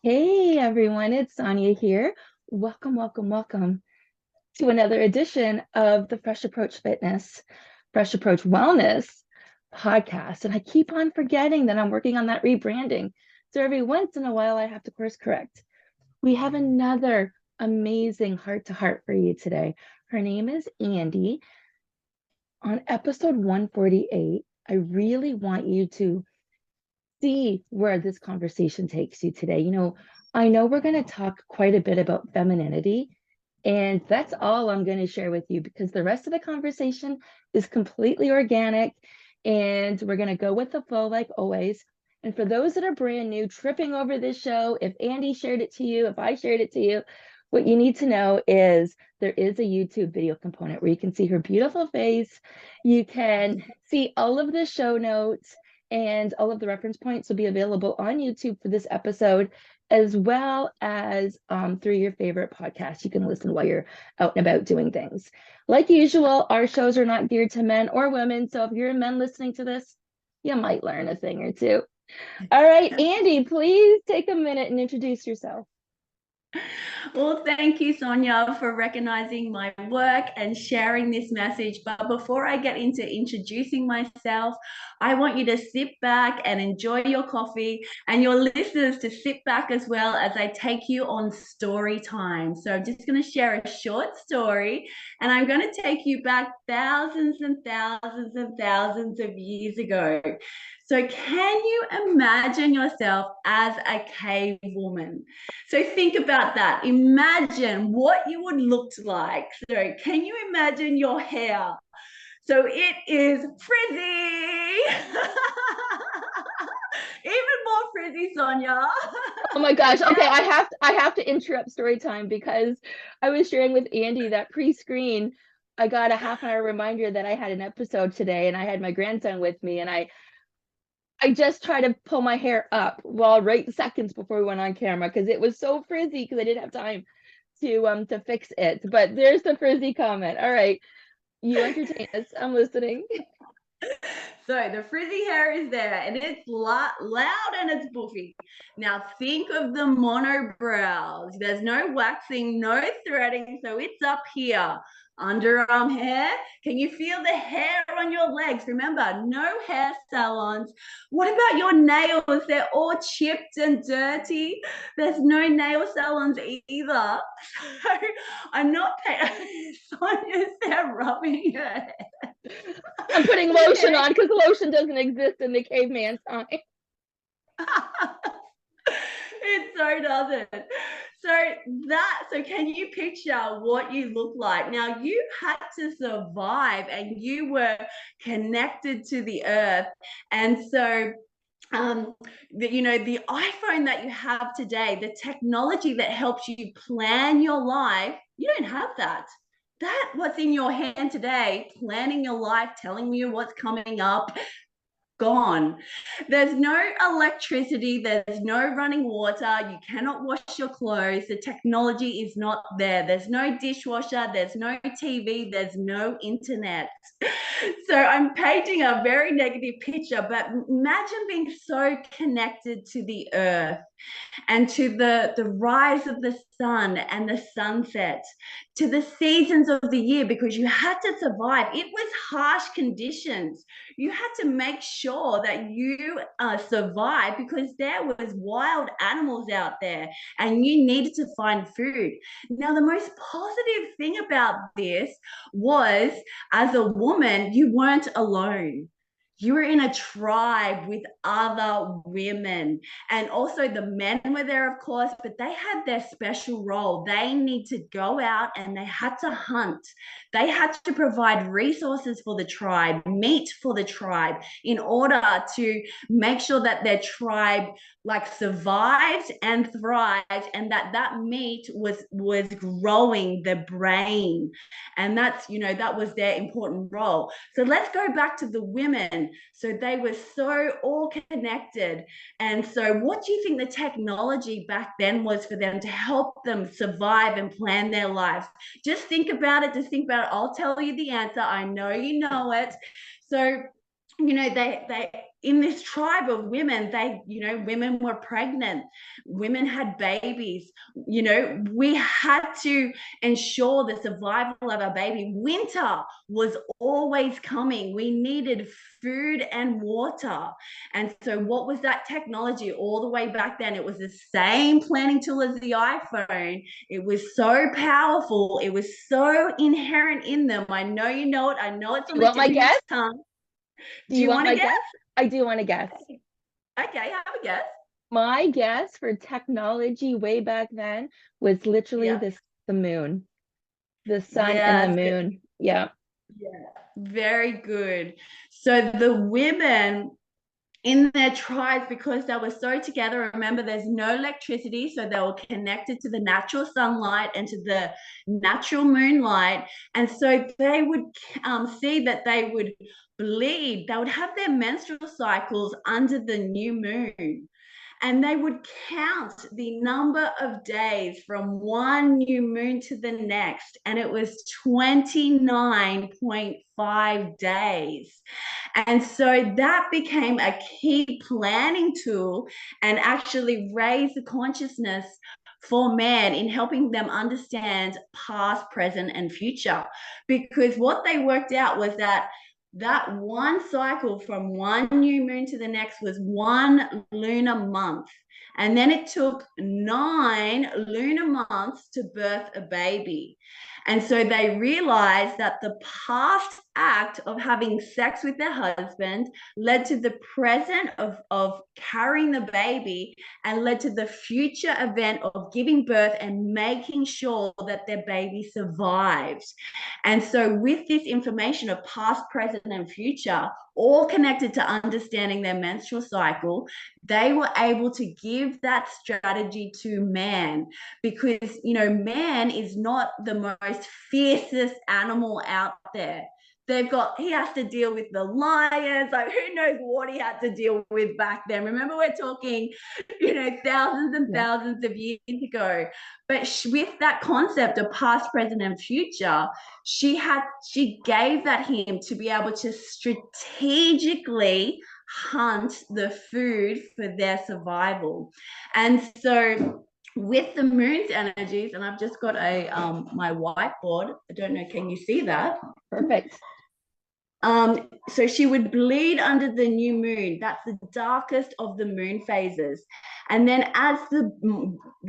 Hey everyone, it's Sonia here. Welcome to another edition of the Fresh Approach Fitness, Fresh Approach Wellness podcast. And I keep on forgetting that I'm working on that rebranding. So every once in a while, I have to course correct. We have another amazing heart to heart for you today. Her name is Andi. On episode 148, I really want you to see where this conversation takes you today. I know we're going to talk quite a bit about femininity, and that's all I'm going to share with you because the rest of the conversation is completely organic and we're going to go with the flow like always. And for those that are brand new, tripping over this show, if Andi shared it to you, if I shared it to you, what you need to know is there is a YouTube video component where you can see her beautiful face. You can see all of the show notes and all of the reference points will be available on YouTube for this episode, as well as through your favorite podcast. You can listen while you're out and about doing things. Like usual, our shows are not geared to men or women. So if you're a man listening to this, you might learn a thing or two. All right, Andi, please take a minute and introduce yourself. Well, thank you, Sonia, for recognizing my work and sharing this message. But before I get into introducing myself, I want you to sit back and enjoy your coffee and your listeners to sit back as well as I take you on story time. So I'm just going to share a short story and I'm going to take you back thousands and thousands and thousands of years ago. So, can you imagine yourself as a cave woman? So think about that. Imagine what you would look like. So can you imagine your hair? So it is frizzy. Even more frizzy, Sonia. Oh my gosh. Okay, I have to interrupt story time because I was sharing with Andi that pre-screen. I got a half an hour reminder that I had an episode today and I had my grandson with me and I just tried to pull my hair up while right seconds before we went on camera because it was so frizzy because I didn't have time to fix it. But there's the frizzy comment. All right, you entertain us. I'm listening. So the frizzy hair is there and it's loud and it's buffy. Now think of the monobrows. There's no waxing, no threading. So it's up here. Underarm hair. Can you feel the hair on your legs? Remember, no hair salons. What about your nails? They're all chipped and dirty. There's no nail salons either. So I'm not paying. Sonia's there rubbing her head. I'm putting lotion on because lotion doesn't exist in the caveman time. It so doesn't. So can you picture what you look like? Now you had to survive and you were connected to the earth. And so the iPhone that you have today, the technology that helps you plan your life, you don't have that. That what's in your hand today, planning your life, telling you what's coming up, gone. There's no electricity, there's no running water, you cannot wash your clothes, the technology is not there. There's no dishwasher, there's no TV, there's no internet. So I'm painting a very negative picture, but imagine being so connected to the earth and to the rise of the sun and the sunset, to the seasons of the year, because you had to survive. It was harsh conditions. You had to make sure that you survived because there was wild animals out there and you needed to find food. Now, the most positive thing about this was, as a woman, you weren't alone. You were in a tribe with other women. And also the men were there, of course, but they had their special role. They need to go out and they had to hunt. They had to provide resources for the tribe, meat for the tribe, in order to make sure that their tribe like survived and thrived, and that meat was growing the brain. And that was their important role. So let's go back to the women. So they were so all connected. And so what do you think the technology back then was for them to help them survive and plan their lives? Just think about it. I'll tell you the answer. I know you know it. So you know, they in this tribe of women, they, you know, women were pregnant, women had babies, you know, we had to ensure the survival of our baby. Winter was always coming. We needed food and water. And so what was that technology all the way back then? It was the same planning tool as the iPhone. It was so powerful, it was so inherent in them. I know you know it, I know it's Do on you the want tip my of your guess? tongue. Do Do you you want want to my guess? guess? I do want to guess. Okay, have a guess. My guess for technology way back then was literally Yeah. this, the moon, the sun and the Yes. moon. Yeah. Yeah. Very good. So the women in their tribes, because they were so together, remember there's no electricity, so they were connected to the natural sunlight and to the natural moonlight. And so they would see that they would bleed, they would have their menstrual cycles under the new moon, and they would count the number of days from one new moon to the next, and it was 29.5 days. And so that became a key planning tool and actually raised the consciousness for men in helping them understand past, present, and future. Because what they worked out was that that one cycle from one new moon to the next was one lunar month. And then it took 9 lunar months to birth a baby. And so they realized that the past act of having sex with their husband led to the present of carrying the baby, and led to the future event of giving birth and making sure that their baby survived. And so, with this information of past, present, and future, all connected to understanding their menstrual cycle, they were able to give that strategy to man. Because, you know, man is not the most fiercest animal out there. He has to deal with the lions, like who knows what he had to deal with back then. Remember, we're talking, you know, thousands and Yeah. thousands of years ago. But with that concept of past, present, and future, she gave that him to be able to strategically hunt the food for their survival. And so with the moon's energies, and I've just got a my whiteboard, I don't know, can you see that? Perfect. So she would bleed under the new moon. That's the darkest of the moon phases. And then as the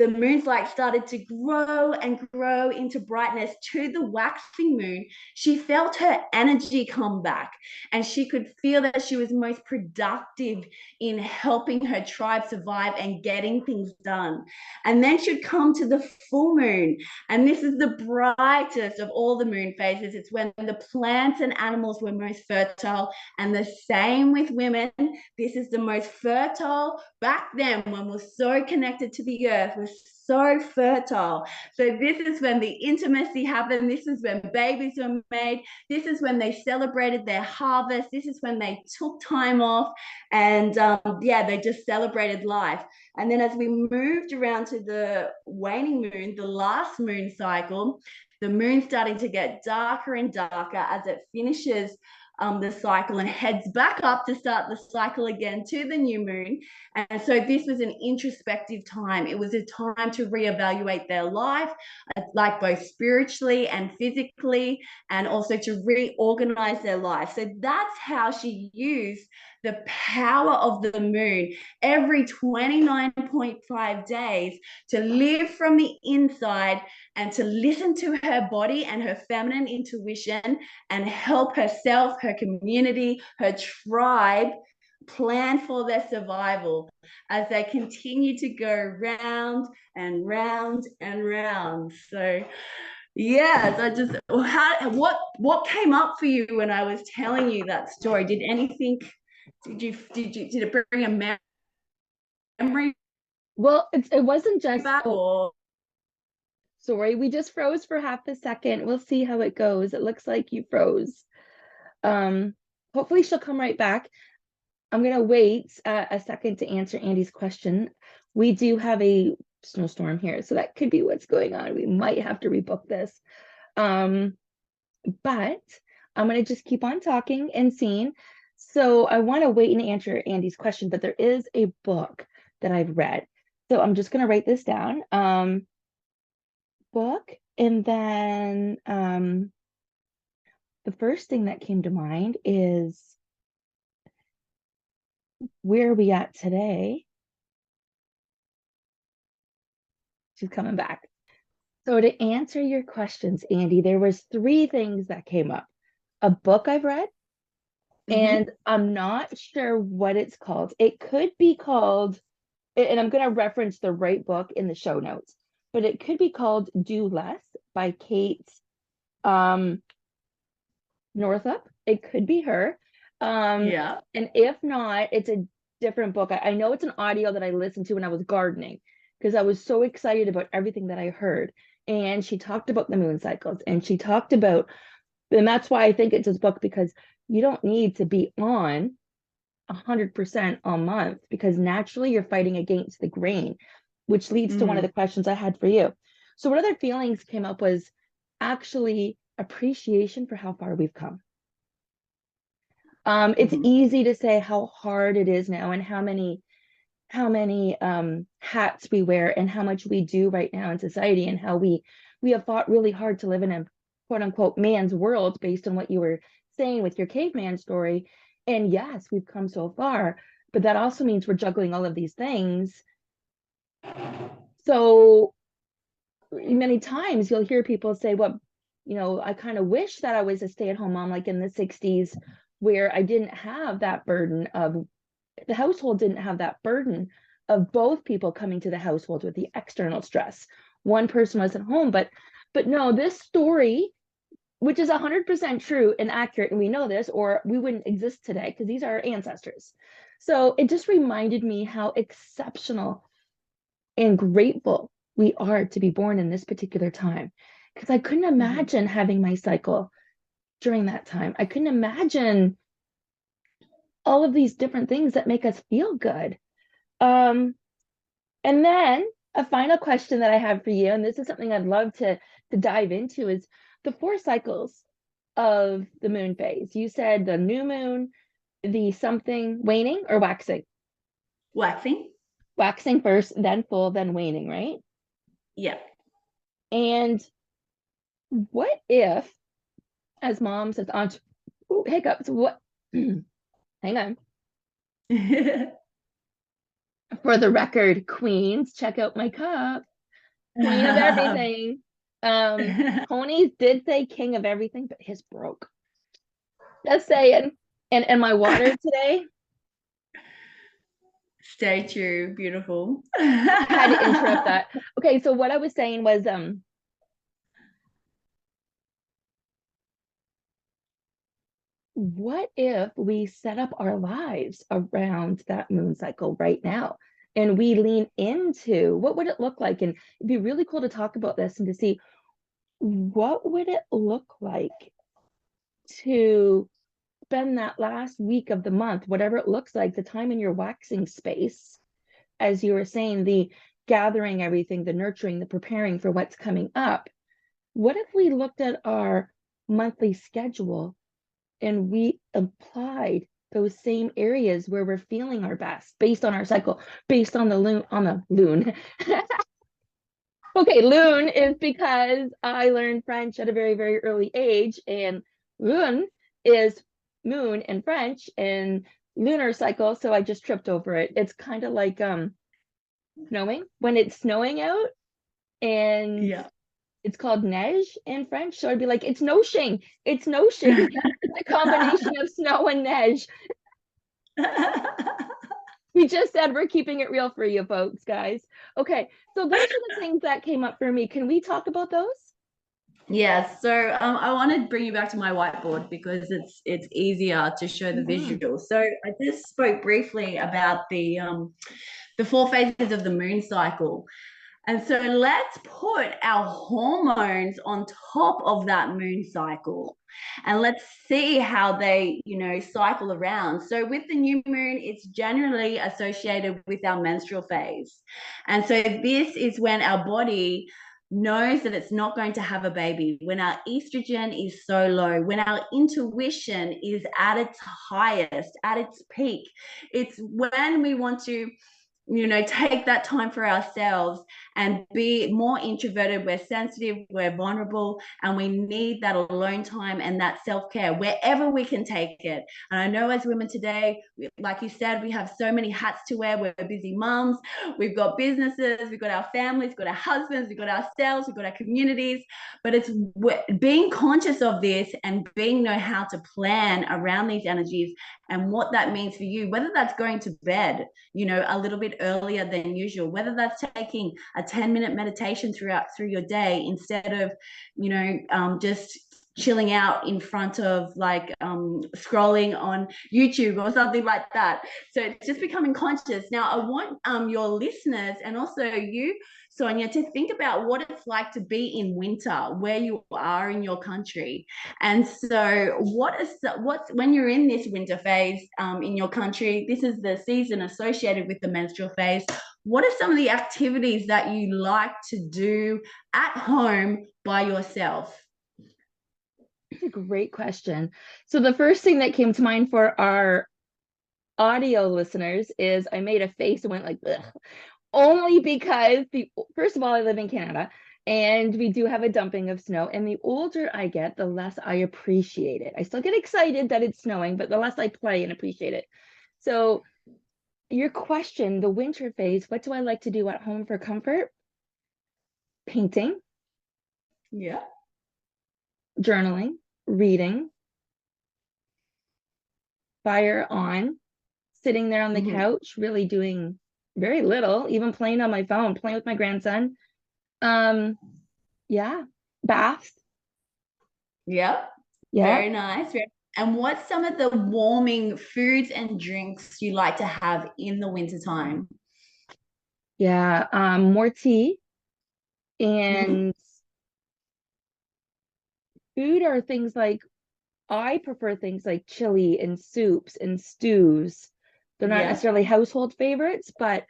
moon's light started to grow and grow into brightness to the waxing moon, she felt her energy come back, and she could feel that she was most productive in helping her tribe survive and getting things done. And then she'd come to the full moon, and this is the brightest of all the moon phases. It's when the plants and animals were most fertile. And the same with women. This is the most fertile back then, when we're so connected to the earth. We're so fertile. So this is when the intimacy happened. This is when babies were made. This is when they celebrated their harvest. This is when they took time off, and yeah, they just celebrated life. And then as we moved around to the waning moon, the last moon cycle, the moon starting to get darker and darker as it finishes the cycle and heads back up to start the cycle again to the new moon. And so this was an introspective time. It was a time to reevaluate their life, like both spiritually and physically, and also to reorganize their life. So that's how she used the power of the moon every 29.5 days to live from the inside and to listen to her body and her feminine intuition, and help herself, her community, her tribe plan for their survival as they continue to go round and round and round. So yes, I just what came up for you when I was telling you that story? Did anything did it bring a memory Well, it wasn't just, back, oh, or sorry, we just froze for half a second. We'll see how it goes. It looks like you froze. Um, Hopefully she'll come right back. I'm gonna wait a second to answer Andy's question. We do have a snowstorm here, so that could be what's going on. We might have to rebook this. But I'm gonna just keep on talking and seeing. So I want to wait and answer Andy's question, but there is a book that I've read. So I'm just going to write this down. Book, and then the first thing that came to mind is where are we at today? She's coming back. So to answer your questions, Andy, there was three things that came up. A book I've read, and I'm not sure what it's called. It could be called, and I'm going to reference the right book in the show notes, but it could be called Do Less by Kate um, Northup. It could be her. Yeah. And if not, it's a different book. I know it's an audio that I listened to when I was gardening because I was so excited about everything that I heard. And she talked about the moon cycles, and she talked about, and that's why I think it's this book, because you don't need to be on 100% all month, because naturally you're fighting against the grain, which leads to one of the questions I had for you. So what other feelings came up was actually appreciation for how far we've come. It's easy to say how hard it is now and how many hats we wear and how much we do right now in society, and how we have fought really hard to live in a quote unquote man's world, based on what you were saying with your caveman story. And yes, we've come so far, but that also means we're juggling all of these things. So many times you'll hear people say, well, I kind of wish that I was a stay-at-home mom like in the 60s, where I didn't have that burden of, the household didn't have that burden of both people coming to the household with the external stress. One person was at home, but no, this story, which is 100% true and accurate, and we know this, or we wouldn't exist today, because these are our ancestors. So it just reminded me how exceptional and grateful we are to be born in this particular time, because I couldn't imagine having my cycle during that time. I couldn't imagine all of these different things that make us feel good. And then a final question that I have for you, and this is something I'd love to dive into, is the 4 cycles of the moon phase. You said the new moon, the something, waning or waxing? Waxing. Waxing first, then full, then waning, right? Yeah. And what if, as moms, as aunts, hiccups, what, hang on. For the record, queens, check out my cup. Queen of everything. Tony did say king of everything, but his broke. Just saying. And my water today, Stay true, beautiful. I had to interrupt that. Okay, so what I was saying was what if we set up our lives around that moon cycle right now, and we lean into what would it look like? And it'd be really cool to talk about this and to see what would it look like to spend that last week of the month, whatever it looks like, the time in your waxing space, as you were saying, the gathering everything, the nurturing, the preparing for what's coming up. What if we looked at our monthly schedule and we applied those same areas where we're feeling our best based on our cycle, based on the loon. Okay, loon is because I learned French at a very, very early age, and lune is moon in French and lunar cycle. So I just tripped over it. It's kind of like snowing, when it's snowing out, and Yeah. it's called neige in French. So I'd be like, it's noshing. It's noshing. It's a combination of snow and neige. We just said we're keeping it real for you folks, guys. Okay, so those are the things that came up for me. Can we talk about those? Yes, so I want to bring you back to my whiteboard because it's easier to show the visual. So I just spoke briefly about the 4 phases of the moon cycle. And so let's put our hormones on top of that moon cycle and let's see how they, cycle around. So with the new moon, it's generally associated with our menstrual phase. And so this is when our body knows that it's not going to have a baby, when our estrogen is so low, when our intuition is at its highest, at its peak, it's when we want to, take that time for ourselves and be more introverted. We're sensitive, we're vulnerable, and we need that alone time and that self-care wherever we can take it. And I know as women today, like you said, we have so many hats to wear. We're busy moms, we've got businesses, we've got our families, we've got our husbands, we've got ourselves, we've got our communities. But it's being conscious of this and being know how to plan around these energies and what that means for you, whether that's going to bed, a little bit earlier than usual, whether that's taking a 10-minute meditation through your day instead of, just chilling out in front of scrolling on YouTube or something like that. So it's just becoming conscious. Now, I want your listeners and also you, Sonia, to think about what it's like to be in winter where you are in your country. And so what's when you're in this winter phase in your country, this is the season associated with the menstrual phase. What are some of the activities that you like to do at home by yourself? That's a great question. So the first thing that came to mind for our audio listeners is I made a face and went like, ugh. Only because first of all, I live in Canada and we do have a dumping of snow. And the older I get, the less I appreciate it. I still get excited that it's snowing, but the less I play and appreciate it. So your question, the winter phase, what do I like to do at home for comfort? Painting, Yeah. journaling, reading, fire on, sitting there on the couch, really doing very little, even playing on my phone, playing with my grandson. Yeah, baths. Yep. Yeah. Very nice. And what's some of the warming foods and drinks you like to have in the wintertime? Yeah, more tea and food are things like I prefer things like chili and soups and stews. They're not Yeah. necessarily household favorites, but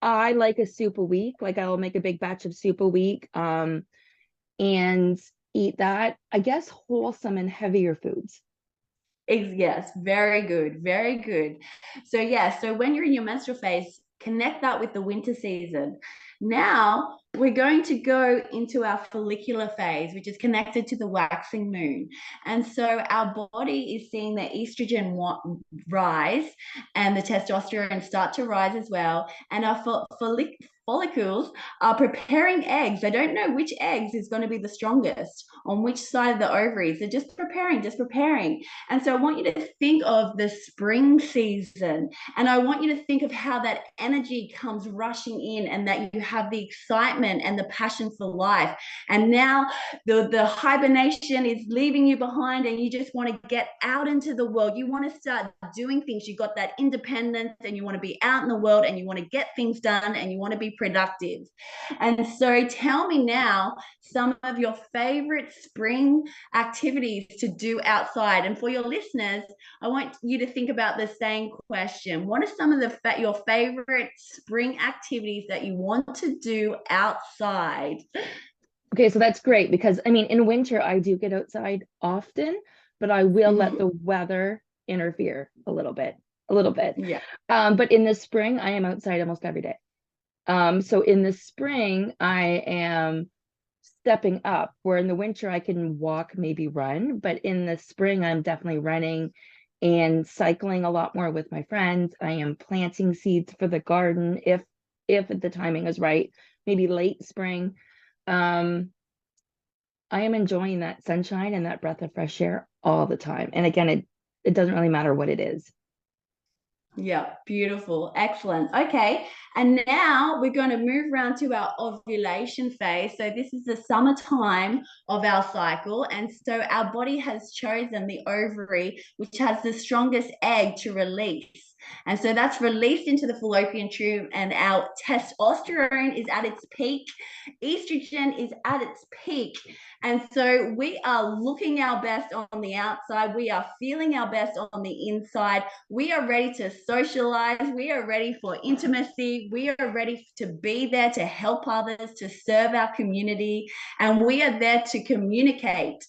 I like a soup a week. Like I'll make a big batch of soup a week, and eat that. I guess wholesome and heavier foods. Yes, very good, very good. So yeah, so when you're in your menstrual phase, connect that with the winter season. Now we're going to go into our follicular phase, which is connected to the waxing moon. And so our body is seeing the estrogen rise and the testosterone start to rise as well. And our follicles are preparing eggs. They don't know which eggs is going to be the strongest on which side of the ovaries. They're just preparing, just preparing. And so I want you to think of the spring season, and I want you to think of how that energy comes rushing in and that you have the excitement and the passion for life. And now the hibernation is leaving you behind and you just want to get out into the world. You want to start doing things. You got that independence and you want to be out in the world and you want to get things done and you want to be productive. And so tell me now some of your favorite spring activities to do outside. And for your listeners, I want you to think about the same question. What are some of your favorite spring activities that you want to do outside? Okay, so that's great because I mean, in winter, I do get outside often, but I will let the weather interfere a little bit, a little bit. Yeah. But in the spring, I am outside almost every day. So in the spring, I am stepping up, where in the winter I can walk, maybe run, but in the spring, I'm definitely running and cycling a lot more with my friends. I am planting seeds for the garden if the timing is right, maybe late spring. I am enjoying that sunshine and that breath of fresh air all the time. And again, it doesn't really matter what it is. Yeah, beautiful. Excellent. Okay. And now we're going to move around to our ovulation phase. So this is the summertime of our cycle. And so our body has chosen the ovary, which has the strongest egg to release. And so that's released into the fallopian tube, and our testosterone is at its peak, estrogen is at its peak. And so we are looking our best on the outside, we are feeling our best on the inside, we are ready to socialize, we are ready for intimacy, we are ready to be there to help others, to serve our community, and we are there to communicate.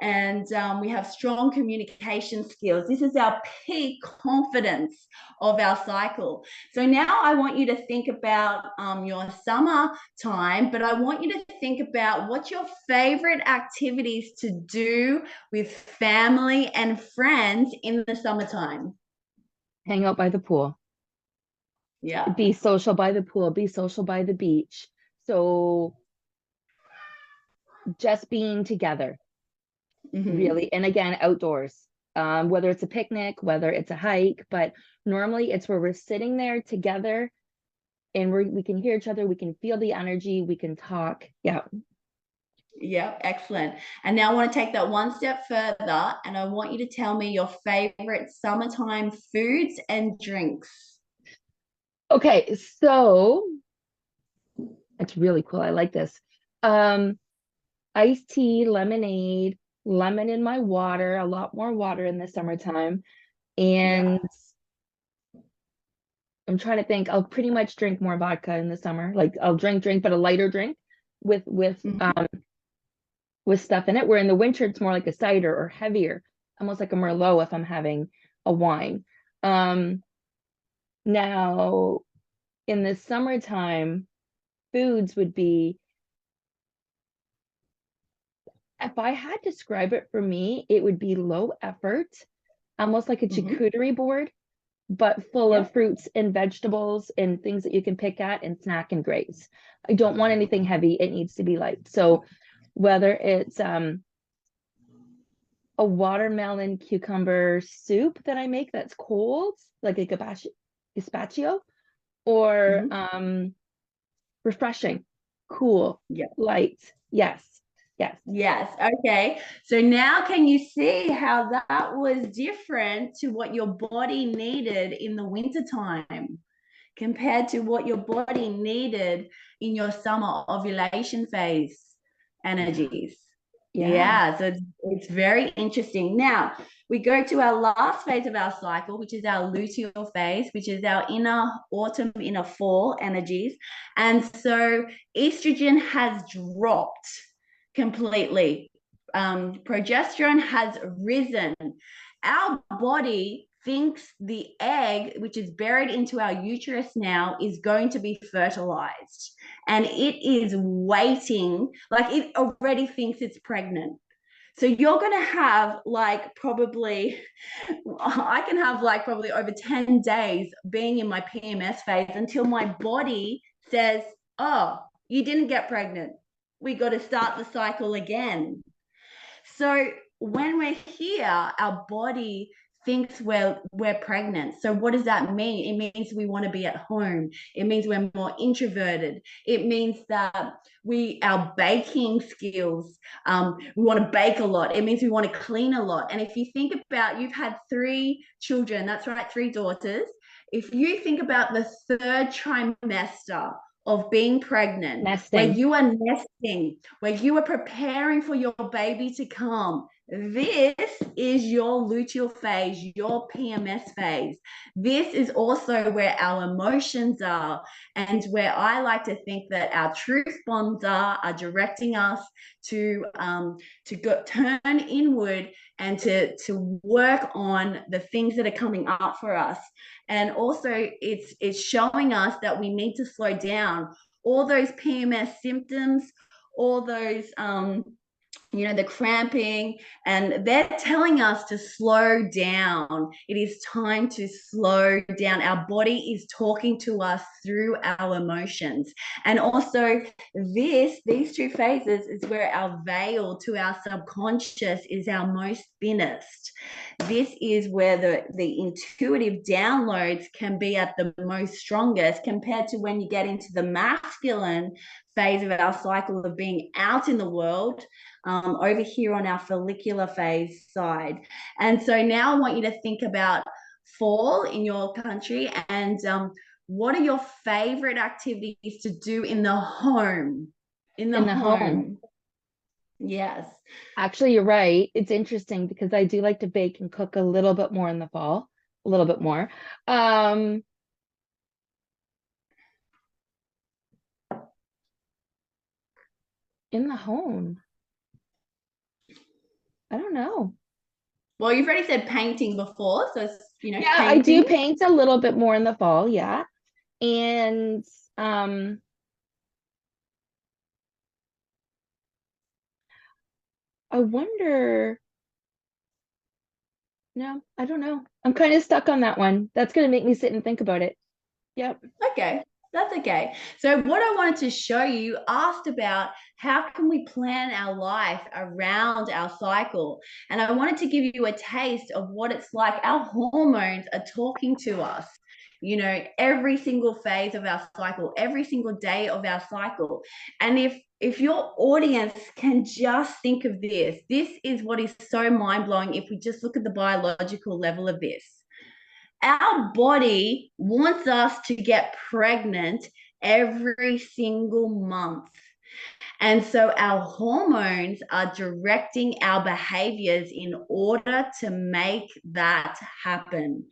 And we have strong communication skills. This is our peak confidence of our cycle. So now I want you to think about your summer time, but I want you to think about what's your favorite activities to do with family and friends in the summertime. Hang out by the pool, Yeah. be social by the pool, be social by the beach. So just being together, really. And again, outdoors, whether it's a picnic, whether it's a hike, but normally it's where we're sitting there together and we can hear each other, we can feel the energy, we can talk. Yeah. Yeah, excellent. And now I want to take that one step further, and I want you to tell me your favorite summertime foods and drinks. Okay, so it's really cool. I like this. Um, Iced tea, lemonade, lemon in my water, a lot more water in the summertime. Yeah. And I'm trying to think, I'll pretty much drink more vodka in the summer. Like I'll drink, but a lighter drink with Mhm. with stuff in it. Where in the winter it's more like a cider or heavier, almost like a Merlot if I'm having a wine. Now in the summertime, foods would be, if I had to describe it for me, it would be low effort, almost like a Mhm. charcuterie board, but full Yeah. of fruits and vegetables and things that you can pick at and snack and graze. I don't want anything heavy. It needs to be light. So whether it's a watermelon cucumber soup that I make that's cold, like a gazpacho, or Mhm. refreshing, cool, Yeah. light. Yes, yes. Yes. Okay. So now can you see how that was different to what your body needed in the wintertime compared to what your body needed in your summer ovulation phase Yeah, energies? yeah, Yeah. So it's very interesting. Now we go to our last phase of our cycle, which is our luteal phase, which is our inner autumn, inner fall energies. And so estrogen has dropped completely. Progesterone has risen. Our body thinks the egg, which is buried into our uterus now, is going to be fertilized. And it is waiting, like it already thinks it's pregnant. So you're going to have like probably, I can have like probably over 10 days being in my PMS phase until my body says, oh, you didn't get pregnant. We got to start the cycle again. So when we're here, our body thinks we're pregnant. So what does that mean? It means we want to be at home. It means we're more introverted. It means that our baking skills, we want to bake a lot. It means we want to clean a lot. And if you think about, you've had 3 children, that's right, 3 daughters. If you think about the third trimester of being pregnant, where nesting. you are nesting, where you are preparing for your baby to come, this is your luteal phase, your PMS phase. This is also where our emotions are, and where I like to think that our truth bonds are directing us to go turn inward and to work on the things that are coming up for us. And also it's showing us that we need to slow down. All those PMS symptoms, all those the cramping, and they're telling us to slow down. It is time to slow down. Our body is talking to us through our emotions. And also these 2 phases is where our veil to our subconscious is our most thinnest. This is where the intuitive downloads can be at the most strongest, compared to when you get into the masculine phase of our cycle of being out in the world, over here on our follicular phase side. And so now I want you to think about fall in your country, and what are your favorite activities to do in the home? In the In the home. home. Yes. Actually, you're right. It's interesting because I do like to bake and cook a little bit more in the fall, a little bit more. Um, in the home. I don't know. Well, you've already said painting before, so it's, Yeah, I do painting. paint a little bit more in the fall, yeah. And um I wonder, no, I don't know. I'm kind of stuck on that one. That's gonna make me sit and think about it. Yep. Okay, that's okay. So what I wanted to show you, asked about how can we plan our life around our cycle? And I wanted to give you a taste of what it's like. Our hormones are talking to us, every single phase of our cycle, every single day of our cycle. And if your audience can just think of this is what is so mind-blowing if we just look at the biological level of this. Our body wants us to get pregnant every single month. And so our hormones are directing our behaviors in order to make that happen.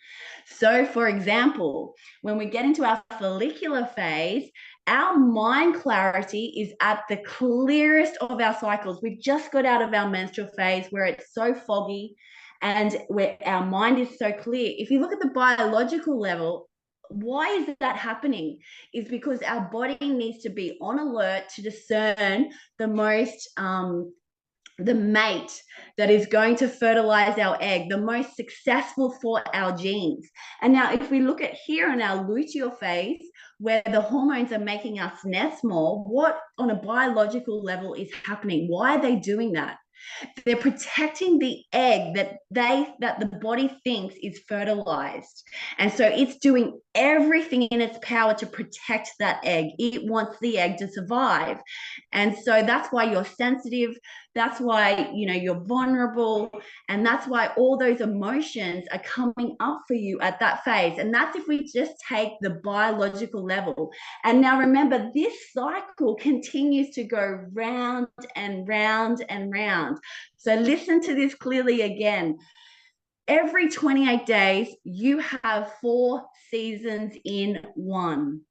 So, for example, when we get into our follicular phase, our mind clarity is at the clearest of our cycles. We've just got out of our menstrual phase where it's so foggy and where our mind is so clear. If you look at the biological level, why is that happening? Is because our body needs to be on alert to discern the mate that is going to fertilize our egg, the most successful for our genes. And now, if we look at here in our luteal phase, where the hormones are making us nest more, what on a biological level is happening? Why are they doing that? They're protecting the egg that the body thinks is fertilized. And so it's doing everything in its power to protect that egg. It wants the egg to survive. And so that's why you're sensitive. That's why, you're vulnerable. And that's why all those emotions are coming up for you at that phase. And that's if we just take the biological level. And now remember, this cycle continues to go round and round and round. So listen to this clearly again. Every 28 days, you have 4 seasons in one.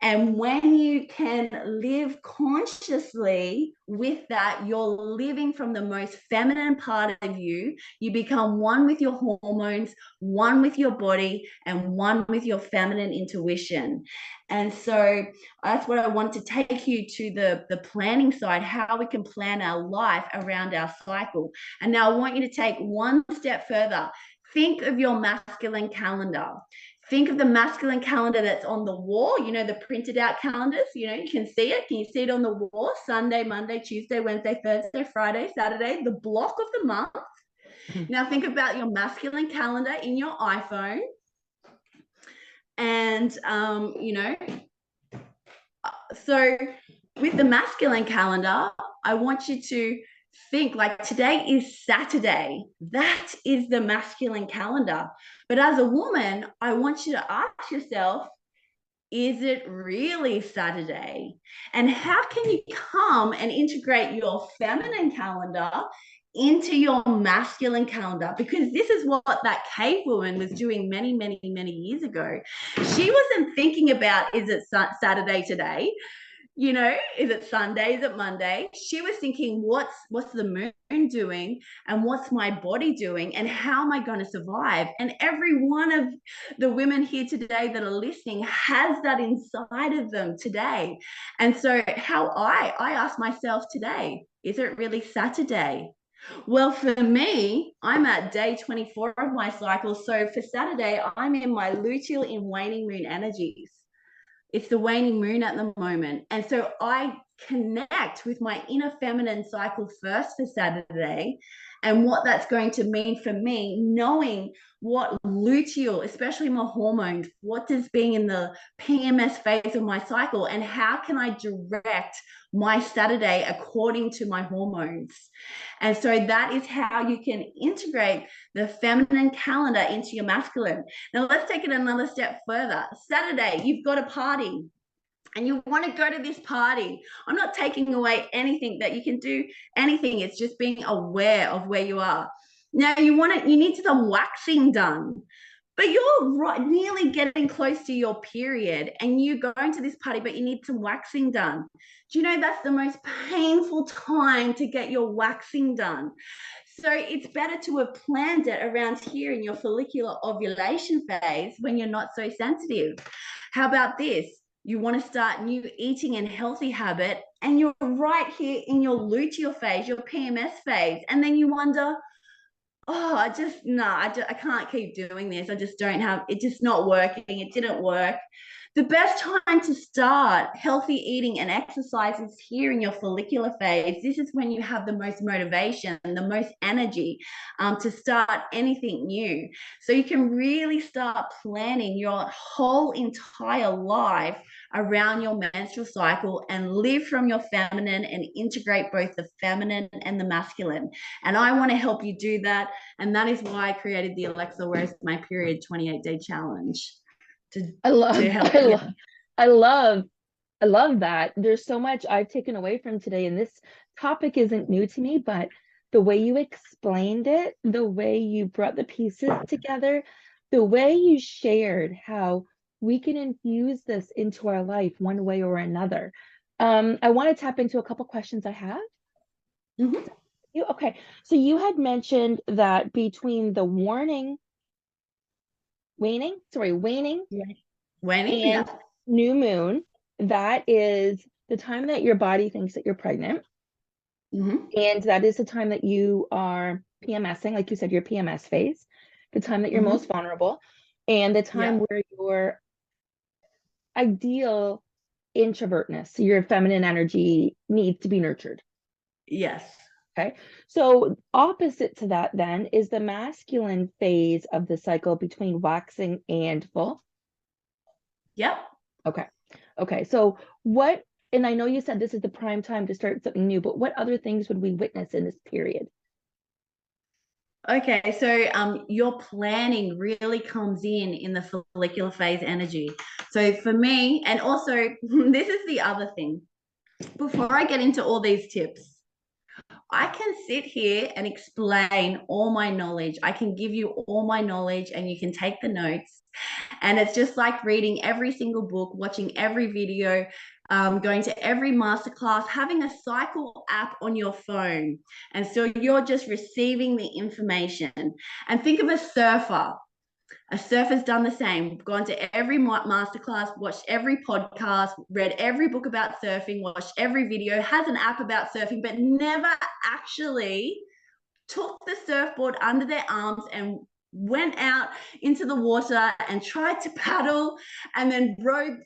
And when you can live consciously with that, you're living from the most feminine part of you. You become one with your hormones, one with your body, and one with your feminine intuition. And so that's what I want to take you to the planning side, how we can plan our life around our cycle. And now I want you to take one step further. Think of your masculine calendar. Think of the masculine calendar that's on the wall, the printed out calendars, you can see it. Can you see it on the wall? Sunday, Monday, Tuesday, Wednesday, Thursday, Friday, Saturday, the block of the month. Now think about your masculine calendar in your iPhone. And, so with the masculine calendar, I want you to think like today is Saturday. That is the masculine calendar. But as a woman, I want you to ask yourself, is it really Saturday? And how can you come and integrate your feminine calendar into your masculine calendar? Because this is what that cave woman was doing many, many, many years ago. She wasn't thinking about, is it Saturday today? Is it Sunday? Is it Monday? She was thinking, what's the moon doing, and what's my body doing, and how am I going to survive? And every one of the women here today that are listening has that inside of them today. And so how I ask myself today, is it really Saturday? Well, for me, I'm at day 24 of my cycle. So for Saturday, I'm in my luteal in waning moon energies. It's the waning moon at the moment. And so I connect with my inner feminine cycle first for Saturday and what that's going to mean for me, knowing what luteal, especially my hormones, what does being in the PMS phase of my cycle, and how can I direct my Saturday according to my hormones. And so that is how you can integrate the feminine calendar into your masculine. Now let's take it another step further. Saturday, you've got a party and you want to go to this party. I'm not taking away anything that you can do, anything. It's just being aware of where you are. Now you need some waxing done, but you're nearly getting close to your period and you're going to this party, but you need some waxing done. Do you know that's the most painful time to get your waxing done? So it's better to have planned it around here in your follicular ovulation phase when you're not so sensitive. How about this? You want to start new eating and healthy habit, and you're right here in your luteal phase, your PMS phase, and then you wonder, oh, I can't keep doing this. I just don't have, it's just not working. It didn't work. The best time to start healthy eating and exercise is here in your follicular phase. This is when you have the most motivation and the most energy to start anything new. So you can really start planning your whole entire life around your menstrual cycle and live from your feminine and integrate both the feminine and the masculine. And I want to help you do that. And that is why I created the Alexa Where's My Period 28-day challenge. I love, to help I you. love, I love, I love that. There's so much I've taken away from today, and this topic isn't new to me, but the way you explained it, the way you brought the pieces together, the way you shared how we can infuse this into our life one way or another. I want to tap into a couple questions I have. Mm-hmm. Okay, so you had mentioned that between the waning Waning, and yeah. new moon, that is the time that your body thinks that you're pregnant. Mm-hmm. And that is the time that you are PMSing, like you said, your PMS phase, the time that you're most Mm-hmm. vulnerable, and the time Yeah. where your ideal introvertness, your feminine energy needs to be nurtured. Yes. Okay. So opposite to that then is the masculine phase of the cycle between waxing and full. Yep. Okay. Okay. So what, and I know you said this is the prime time to start something new, but what other things would we witness in this period? Okay, so your planning really comes in the follicular phase energy. So for me, and also this is the other thing. Before I get into all these tips, I can sit here and explain all my knowledge. I can give you all my knowledge and you can take the notes. And it's just like reading every single book, watching every video, going to every masterclass, having a cycle app on your phone. And so you're just receiving the information. And think of a surfer. A surfer's done the same, gone to every masterclass, watched every podcast, read every book about surfing, watched every video, has an app about surfing, but never actually took the surfboard under their arms and went out into the water and tried to paddle and then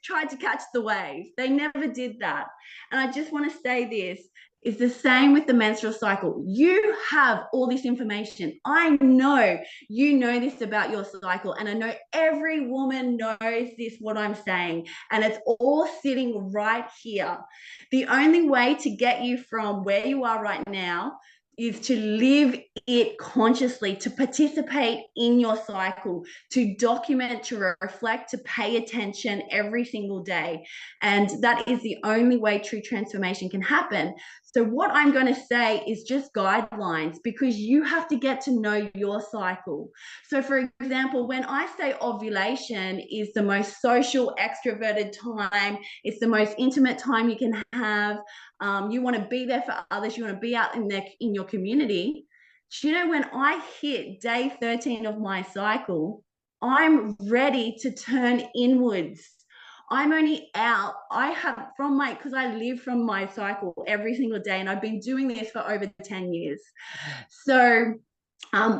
tried to catch the waves. They never did that. And I just want to say this is the same with the menstrual cycle. You have all this information. I know you know this about your cycle, and I know every woman knows this, what I'm saying, and it's all sitting right here. The only way to get you from where you are right now is to live it consciously, to participate in your cycle, to document, to reflect, to pay attention every single day. And that is the only way true transformation can happen. So what I'm going to say is just guidelines, because you have to get to know your cycle. So for example, when I say ovulation is the most social, extroverted time, it's the most intimate time you can have. You want to be there for others. You want to be out in your community. Do you know, when I hit day 13 of my cycle, I'm ready to turn inwards. I'm only out. I have from my, because I live from my cycle every single day, and I've been doing this for over 10 years. So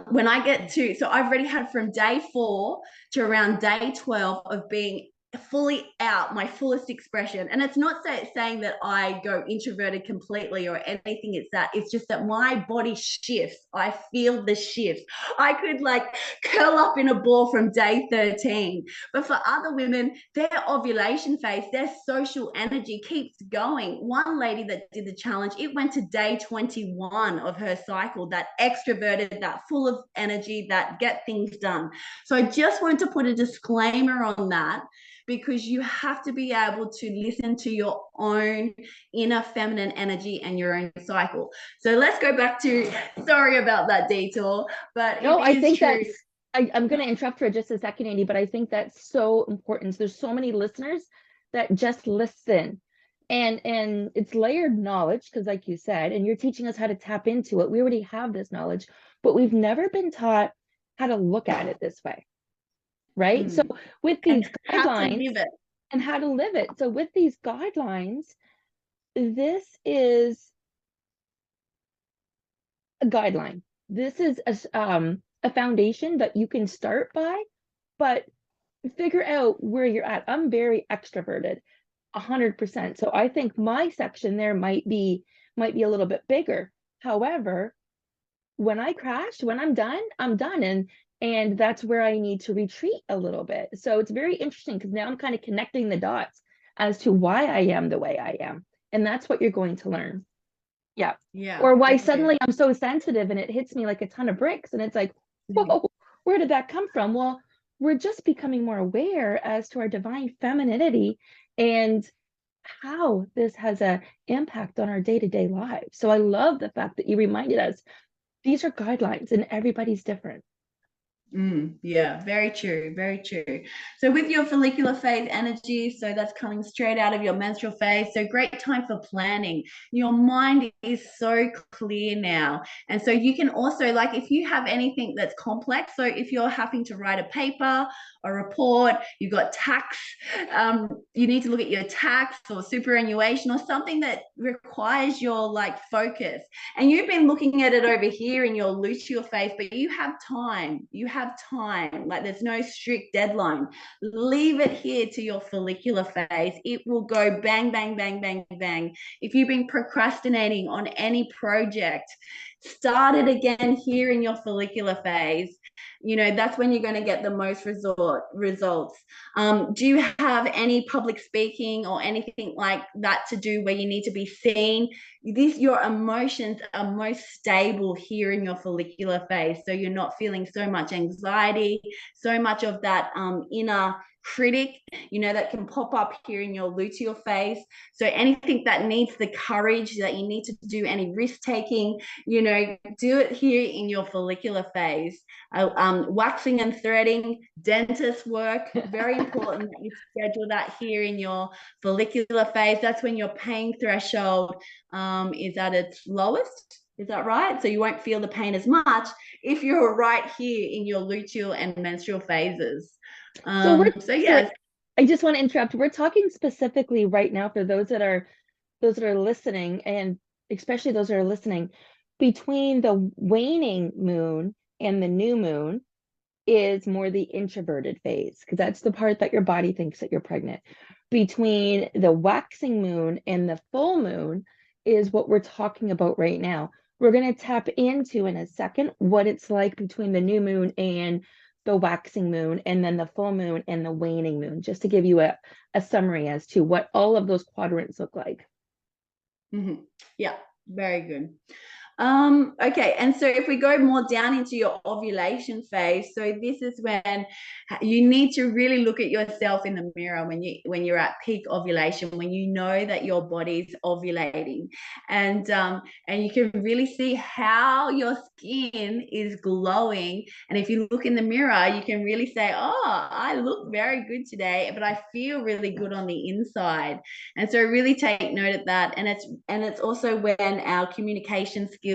when I get to, so I've already had from day 4 to around day 12 of being fully out, my fullest expression. And it's not saying that I go introverted completely or anything. It's just that my body shifts. I feel the shift. I could like curl up in a ball from day 13. But for other women, their ovulation phase, their social energy keeps going. One lady that did the challenge, it went to day 21 of her cycle, that extroverted, that full of energy, that get things done. So I just wanted to put a disclaimer on that, because you have to be able to listen to your own inner feminine energy and your own cycle. So let's go back to, sorry about that detour, but No, it I is think true. I'm going to interrupt for just a second, Andi, but I think that's so important. There's so many listeners that just listen, and it's layered knowledge because, like you said, and you're teaching us how to tap into it. We already have this knowledge, but we've never been taught how to look at it this way, right? So with these How to guidelines live it. and how to live it. So with these guidelines, this is a guideline. This is a foundation that you can start by, but figure out where you're at. I'm very extroverted, 100%. So I think my section there might be a little bit bigger. However, when I crash, when I'm done, and that's where I need to retreat a little bit. So it's very interesting because now I'm kind of connecting the dots as to why I am the way I am. And that's what you're going to learn. Yeah. Yeah. Or why Thank suddenly you. I'm so sensitive and it hits me like a ton of bricks. And it's like, whoa, where did that come from? Well, we're just becoming more aware as to our divine femininity and how this has an impact on our day-to-day lives. So I love the fact that you reminded us these are guidelines and everybody's different. Yeah, very true, very true. So with your follicular phase energy, so that's coming straight out of your menstrual phase, so great time for planning. Your mind is so clear now. And so you can also, like, if you have anything that's complex, so if you're having to write a paper, a report, you've got tax, you need to look at your tax or superannuation or something that requires your like focus. And you've been looking at it over here in your luteal phase, but you have time. You have time. Like there's no strict deadline. Leave it here to your follicular phase. It will go bang, bang, bang, bang, bang. If you've been procrastinating on any project, start it again here in your follicular phase. You know, that's when you're going to get the most results. Do you have any public speaking or anything like that to do where you need to be seen? Your emotions are most stable here in your follicular phase, so you're not feeling so much anxiety, so much of that inner critic, you know, that can pop up here in your luteal phase. So anything that needs the courage, that you need to do any risk taking, you know, do it here in your follicular phase. Waxing and threading, dentist work, very important that you schedule that here in your follicular phase. That's when your pain threshold is at its lowest. Is that right? So you won't feel the pain as much if you're right here in your luteal and menstrual phases. So Sorry, yes. I just want to interrupt. We're talking specifically right now for those that are listening, and especially those that are listening, between the waning moon and the new moon is more the introverted phase, because that's the part that your body thinks that you're pregnant. Between the waxing moon and the full moon is what we're talking about right now. We're going to tap into in a second what it's like between the new moon and the waxing moon, and then the full moon and the waning moon, just to give you a summary as to what all of those quadrants look like. Yeah, very good. Okay, and so if we go more down into your ovulation phase, so this is when you need to really look at yourself in the mirror when you're at peak ovulation, when you know that your body's ovulating, and you can really see how your skin is glowing. And if you look in the mirror, you can really say, "Oh, I look very good today, but I feel really good on the inside." And so really take note of that. And it's also when our communication skills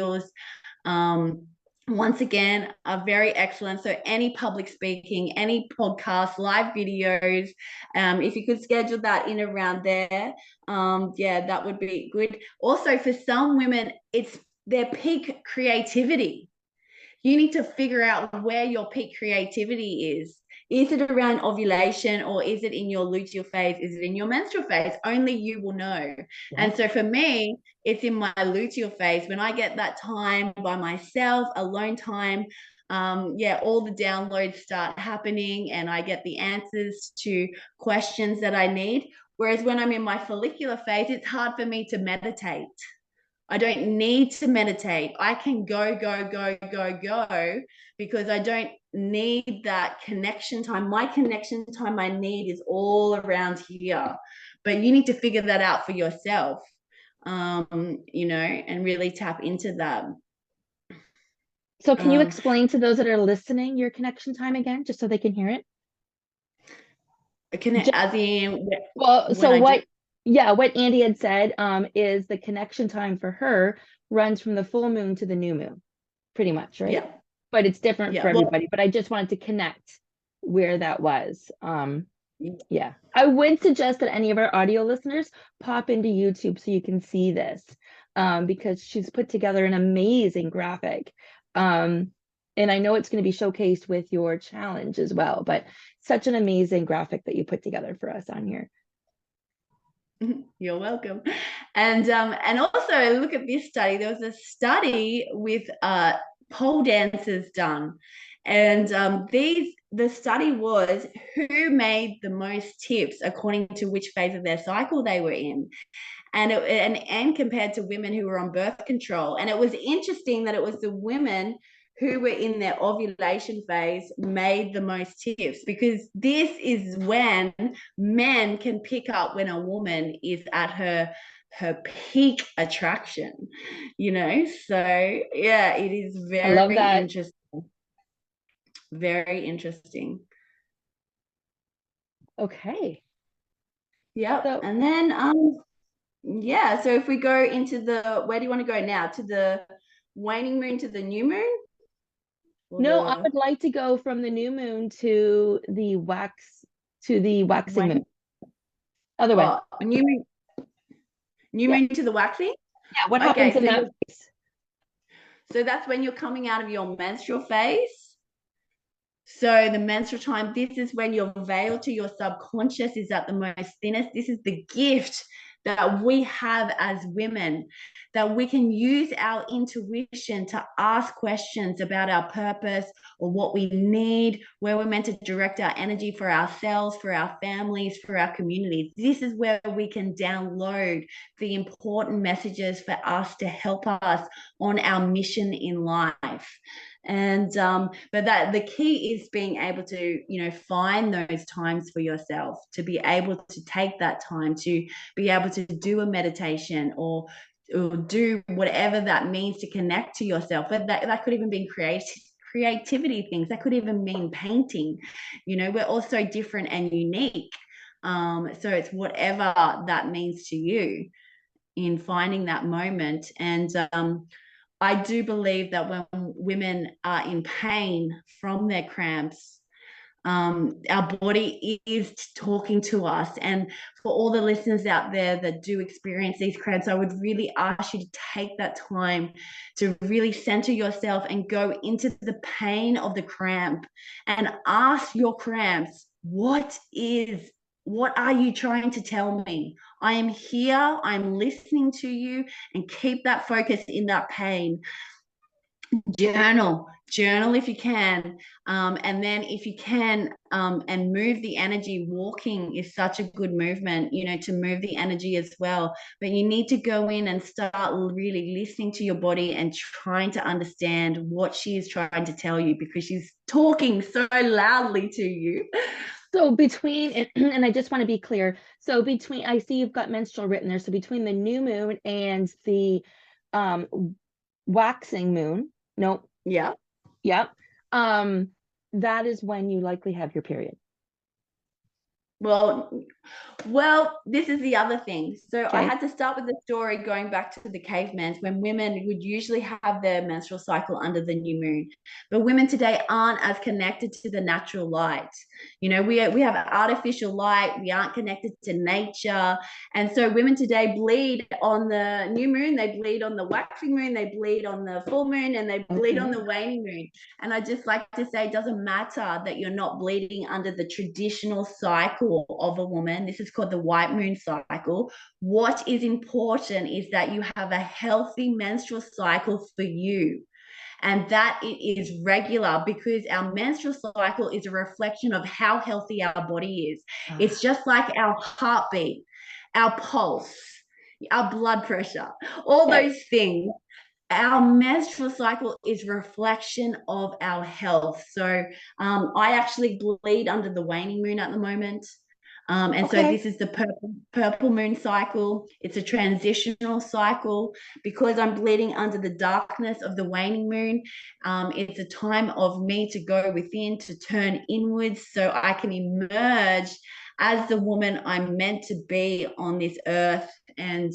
once again are very excellent. So any public speaking, any podcast, live videos, if you could schedule that in around there, yeah, that would be good. Also for some women, it's their peak creativity. You need to figure out where your peak creativity is. Is it around ovulation, or is it in your luteal phase? Is it in your menstrual phase? Only you will know. Yeah. And so for me, it's in my luteal phase when I get that time by myself, alone time. All the downloads start happening and I get the answers to questions that I need. Whereas when I'm in my follicular phase, it's hard for me to meditate. I don't need to meditate. I can go, go, go, go, go, because I don't need that connection time. My connection time I need is all around here. But you need to figure that out for yourself, and really tap into that. So can you Um, explain to those that are listening your connection time again, just so they can hear it? as in Well, when so I do. what Andi had said is the connection time for her runs from the full moon to the new moon, pretty much, right? Yeah. But it's different for Yeah. Well, everybody. But I just wanted to connect where that was. Yeah. I would suggest that any of our audio listeners pop into YouTube so you can see this, because she's put together an amazing graphic. And I know it's going to be showcased with your challenge as well, but such an amazing graphic that you put together for us on here. you're welcome. And also look at this study. There was a study with pole dancers done, and the study was who made the most tips according to which phase of their cycle they were in, and compared to women who were on birth control. And it was interesting that it was the women who were in their ovulation phase made the most tips, because this is when men can pick up when a woman is at her peak attraction, so yeah, it is I love very that. interesting, very interesting. Okay. Yep. So And then so if we go into where do you want to go now, to the waning moon to the new moon, or no, I the would like to go from the new moon to the waxing moon. waning, Other way. new Yeah. moon to the waxing? Yeah. What happens Okay, in that phase? so that's when you're coming out of your menstrual phase. So the menstrual time, this is when your veil to your subconscious is at the most thinnest. This is the gift that we have as women, that we can use our intuition to ask questions about our purpose or what we need, where we're meant to direct our energy for ourselves, for our families, for our communities. This is where we can download the important messages for us to help us on our mission in life. And but that the key is being able to find those times for yourself, to be able to take that time to be able to do a meditation, or do whatever that means to connect to yourself. But that could even be creativity things, that could even mean painting. We're also different and unique, so it's whatever that means to you in finding that moment. And I do believe that when women are in pain from their cramps, our body is talking to us. And for all the listeners out there that do experience these cramps, I would really ask you to take that time to really center yourself and go into the pain of the cramp and ask your cramps, what are you trying to tell me? I am here, I'm listening to you, and keep that focus in that pain. Journal if you can, and then if you can, and move the energy. Walking is such a good movement, to move the energy as well. But you need to go in and start really listening to your body and trying to understand what she is trying to tell you, because she's talking so loudly to you. So between, and I just want to be clear. So between, I see you've got menstrual written there. So between the new moon and the waxing moon, no, Yeah. yeah, that is when you likely have your period. Well, Well, this is the other thing. So I Okay. had to start with the story going back to the cavemen when women would usually have their menstrual cycle under the new moon. But women today aren't as connected to the natural light. You know, we have artificial light, we aren't connected to nature. And so women today bleed on the new moon, they bleed on the waxing moon, they bleed on the full moon, and they bleed on Okay. the waning moon. And I just like to say it doesn't matter that you're not bleeding under the traditional cycle of a woman. This is called the white moon cycle. What is important is that you have a healthy menstrual cycle for you, and that it is regular, because our menstrual cycle is a reflection of how healthy our body is. It's Ah, just like our heartbeat, our pulse, our blood pressure, all yep. those things. Our menstrual cycle is reflection of our health. So I actually bleed under the waning moon at the moment. And so Okay. this is the purple moon cycle. It's a transitional cycle because I'm bleeding under the darkness of the waning moon. It's a time of me to go within, to turn inwards, so I can emerge as the woman I'm meant to be on this earth, and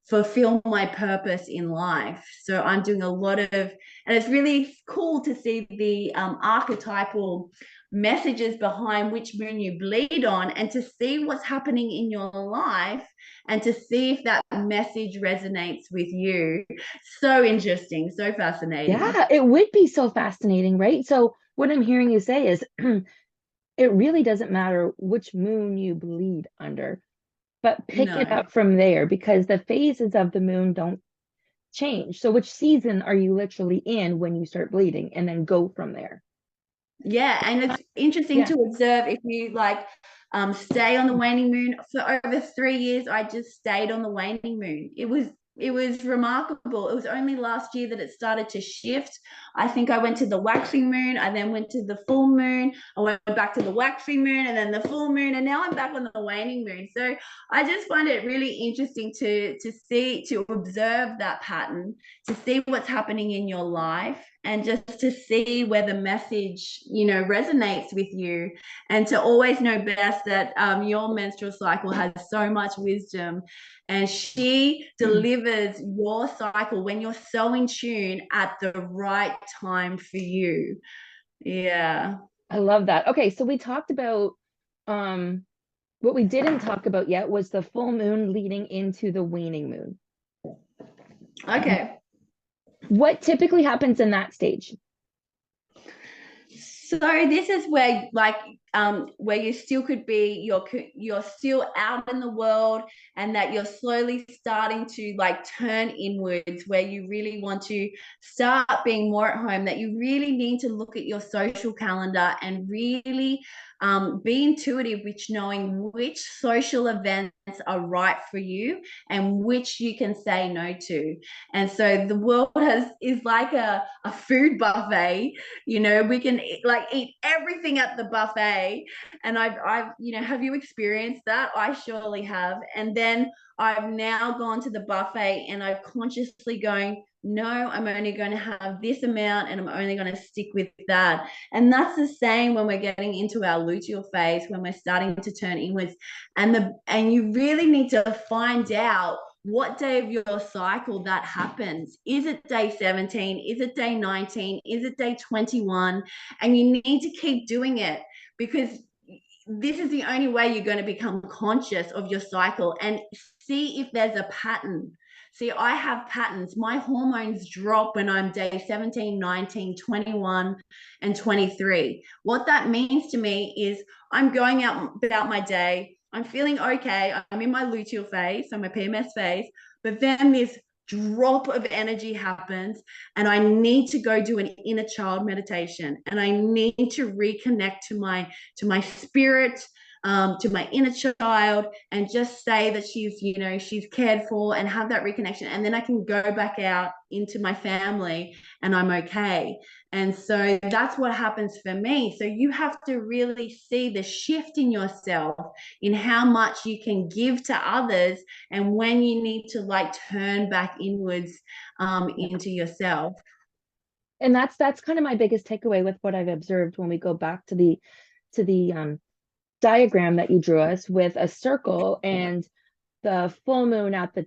fulfill my purpose in life. So I'm doing a lot of, and it's really cool to see the archetypal messages behind which moon you bleed on, and to see what's happening in your life, and to see if that message resonates with you. So interesting, so fascinating. Yeah, it would be so fascinating, right? So what I'm hearing you say is it really doesn't matter which moon you bleed under, but pick it No. up from there because the phases of the moon don't change. So which season are you literally in when you start bleeding and then go from there? Yeah, and it's interesting Yeah. to observe if you like stay on the waning moon. For over 3 years, I just stayed on the waning moon. It was remarkable. It was only last year that it started to shift. I think I went to the waxing moon, I then went to the full moon, I went back to the waxing moon, and then the full moon, and now I'm back on the waning moon. So I just find it really interesting to see, to observe that pattern, to see what's happening in your life, and just to see where the message resonates with you, and to always know best that your menstrual cycle has so much wisdom, and she delivers your cycle when you're so in tune at the right time for you. Yeah. I love that. Okay, so we talked about um what we didn't talk about yet was the full moon leading into the waning moon. Okay. What typically happens in that stage? So this is where you still could be, you're still out in the world, and that you're slowly starting to like turn inwards, where you really want to start being more at home, that you really need to look at your social calendar and really be intuitive with knowing which social events are right for you and which you can say no to. And so the world is like a food buffet. We can eat everything at the buffet. And I've have you experienced that? I surely have. And then I've now gone to the buffet, and I'm consciously going, no, I'm only going to have this amount, and I'm only going to stick with that. And that's the same when we're getting into our luteal phase, when we're starting to turn inwards. And you really need to find out what day of your cycle that happens. Is it day 17? Is it day 19? Is it day 21? And you need to keep doing it, because this is the only way you're going to become conscious of your cycle and see if there's a pattern. See, I have patterns. My hormones drop when I'm day 17, 19, 21, and 23. What that means to me is I'm going out about my day. I'm feeling okay. I'm in my luteal phase, so my PMS phase. But then this drop of energy happens, and I need to go do an inner child meditation, and I need to reconnect to my spirit, to my inner child, and just say that she's cared for, and have that reconnection, and then I can go back out into my family, and I'm okay. And so that's what happens for me. So you have to really see the shift in yourself, in how much you can give to others, and when you need to turn back inwards Yeah. into yourself. And that's kind of my biggest takeaway with what I've observed when we go back to the diagram that you drew us with a circle and the full moon at the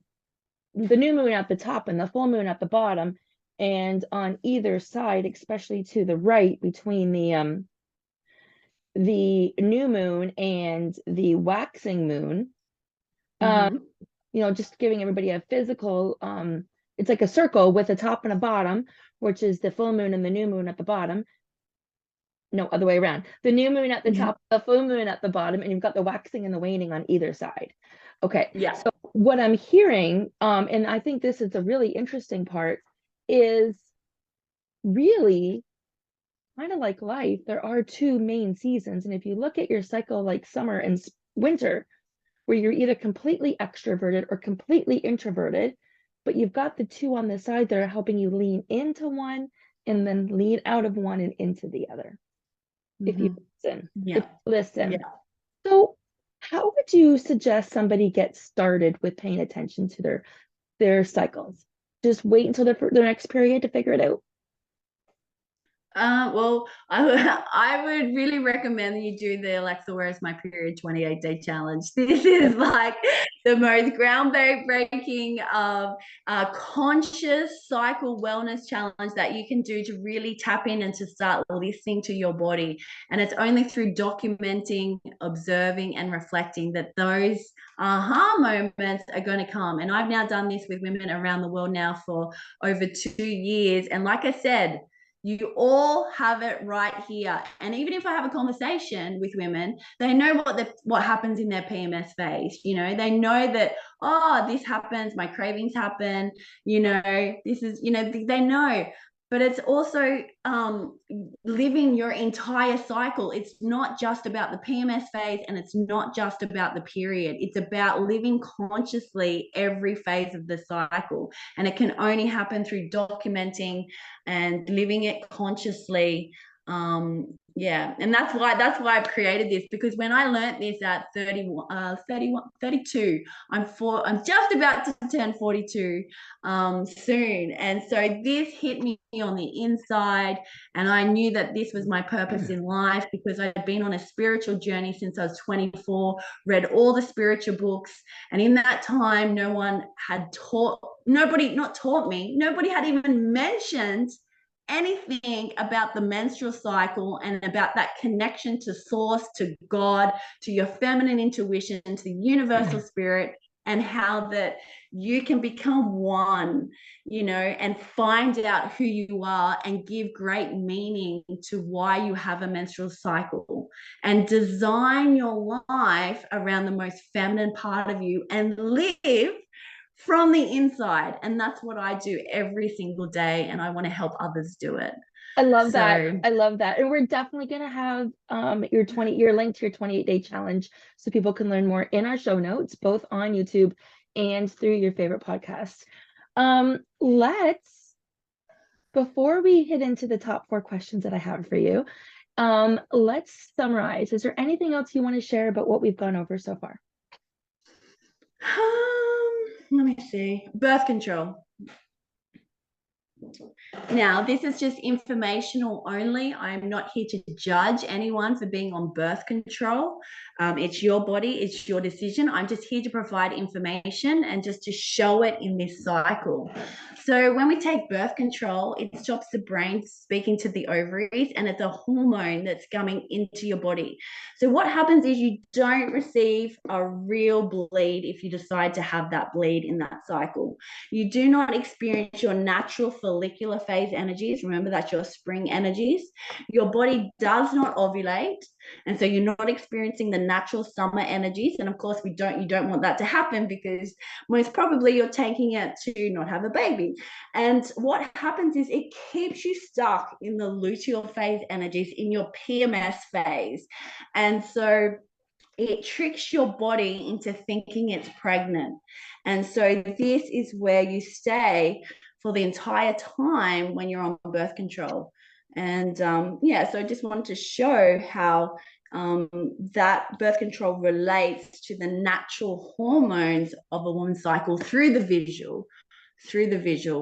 new moon at the top and the full moon at the bottom, and on either side, especially to the right between the new moon and the waxing moon, um, Mm-hmm. just giving everybody a physical, it's like a circle with a top and a bottom, which is the full moon and the new moon at the bottom. No, other way around. The new moon at the Mm-hmm. top, the full moon at the bottom, and you've got the waxing and the waning on either side. Okay, Yeah. so what I'm hearing, and I think this is a really interesting part, is really kind of like life. There are two main seasons, and if you look at your cycle like summer and winter, where you're either completely extroverted or completely introverted, but you've got the two on the side that are helping you lean into one and then lean out of one and into the other. If you Mm-hmm. listen, if Yeah. you listen. Yeah. So, how would you suggest somebody get started with paying attention to their cycles? Just wait until their next period to figure it out. Well, I would really recommend that you do the Alexa, Where's My Period 28-day challenge. This is like the most groundbreaking conscious cycle wellness challenge that you can do to really tap in and to start listening to your body. And it's only through documenting, observing, and reflecting that those aha moments are going to come. And I've now done this with women around the world now for over 2 years. And like I said, you all have it right here. And even if I have a conversation with women, they know what happens in their PMS phase. They know that, oh, this happens, my cravings happen, this is, they know. But it's also living your entire cycle. It's not just about the PMS phase, and it's not just about the period. It's about living consciously every phase of the cycle. And it can only happen through documenting and living it consciously. Yeah, and that's why I've created this, because when I learned this at 32, I'm just about to turn 42 soon, and so this hit me on the inside, and I knew that this was my purpose in life, because I'd been on a spiritual journey since I was 24, read all the spiritual books, and in that time nobody had even mentioned anything about the menstrual cycle and about that connection to source, to God, to your feminine intuition, to the universal spirit, and how that you can become one, and find out who you are and give great meaning to why you have a menstrual cycle, and design your life around the most feminine part of you and live from the inside. And that's what I do every single day, and I want to help others do it. I love that. So I love that. And we're definitely going to have your link to your 28-day challenge so people can learn more in our show notes, both on YouTube and through your favorite podcasts. Let's, before we hit into the top 4 questions that I have for you, let's summarize. Is there anything else you want to share about what we've gone over so far? let me see. Birth control. Now, this is just informational only. I'm not here to judge anyone for being on birth control. It's your body, it's your decision. I'm just here to provide information and just to show it in this cycle. So when we take birth control, it stops the brain speaking to the ovaries, and it's a hormone that's coming into your body. So what happens is you don't receive a real bleed if you decide to have that bleed in that cycle. You do not experience your natural follicular phase energies. Remember, that's your spring energies. Your body does not ovulate, and so you're not experiencing the natural summer energies. And of course, you don't want that to happen, because most probably you're taking it to not have a baby. And what happens is it keeps you stuck in the luteal phase energies, in your PMS phase. And so it tricks your body into thinking it's pregnant. And so this is where you stay for the entire time when you're on birth control. And so I just wanted to show how that birth control relates to the natural hormones of a woman's cycle through the visual,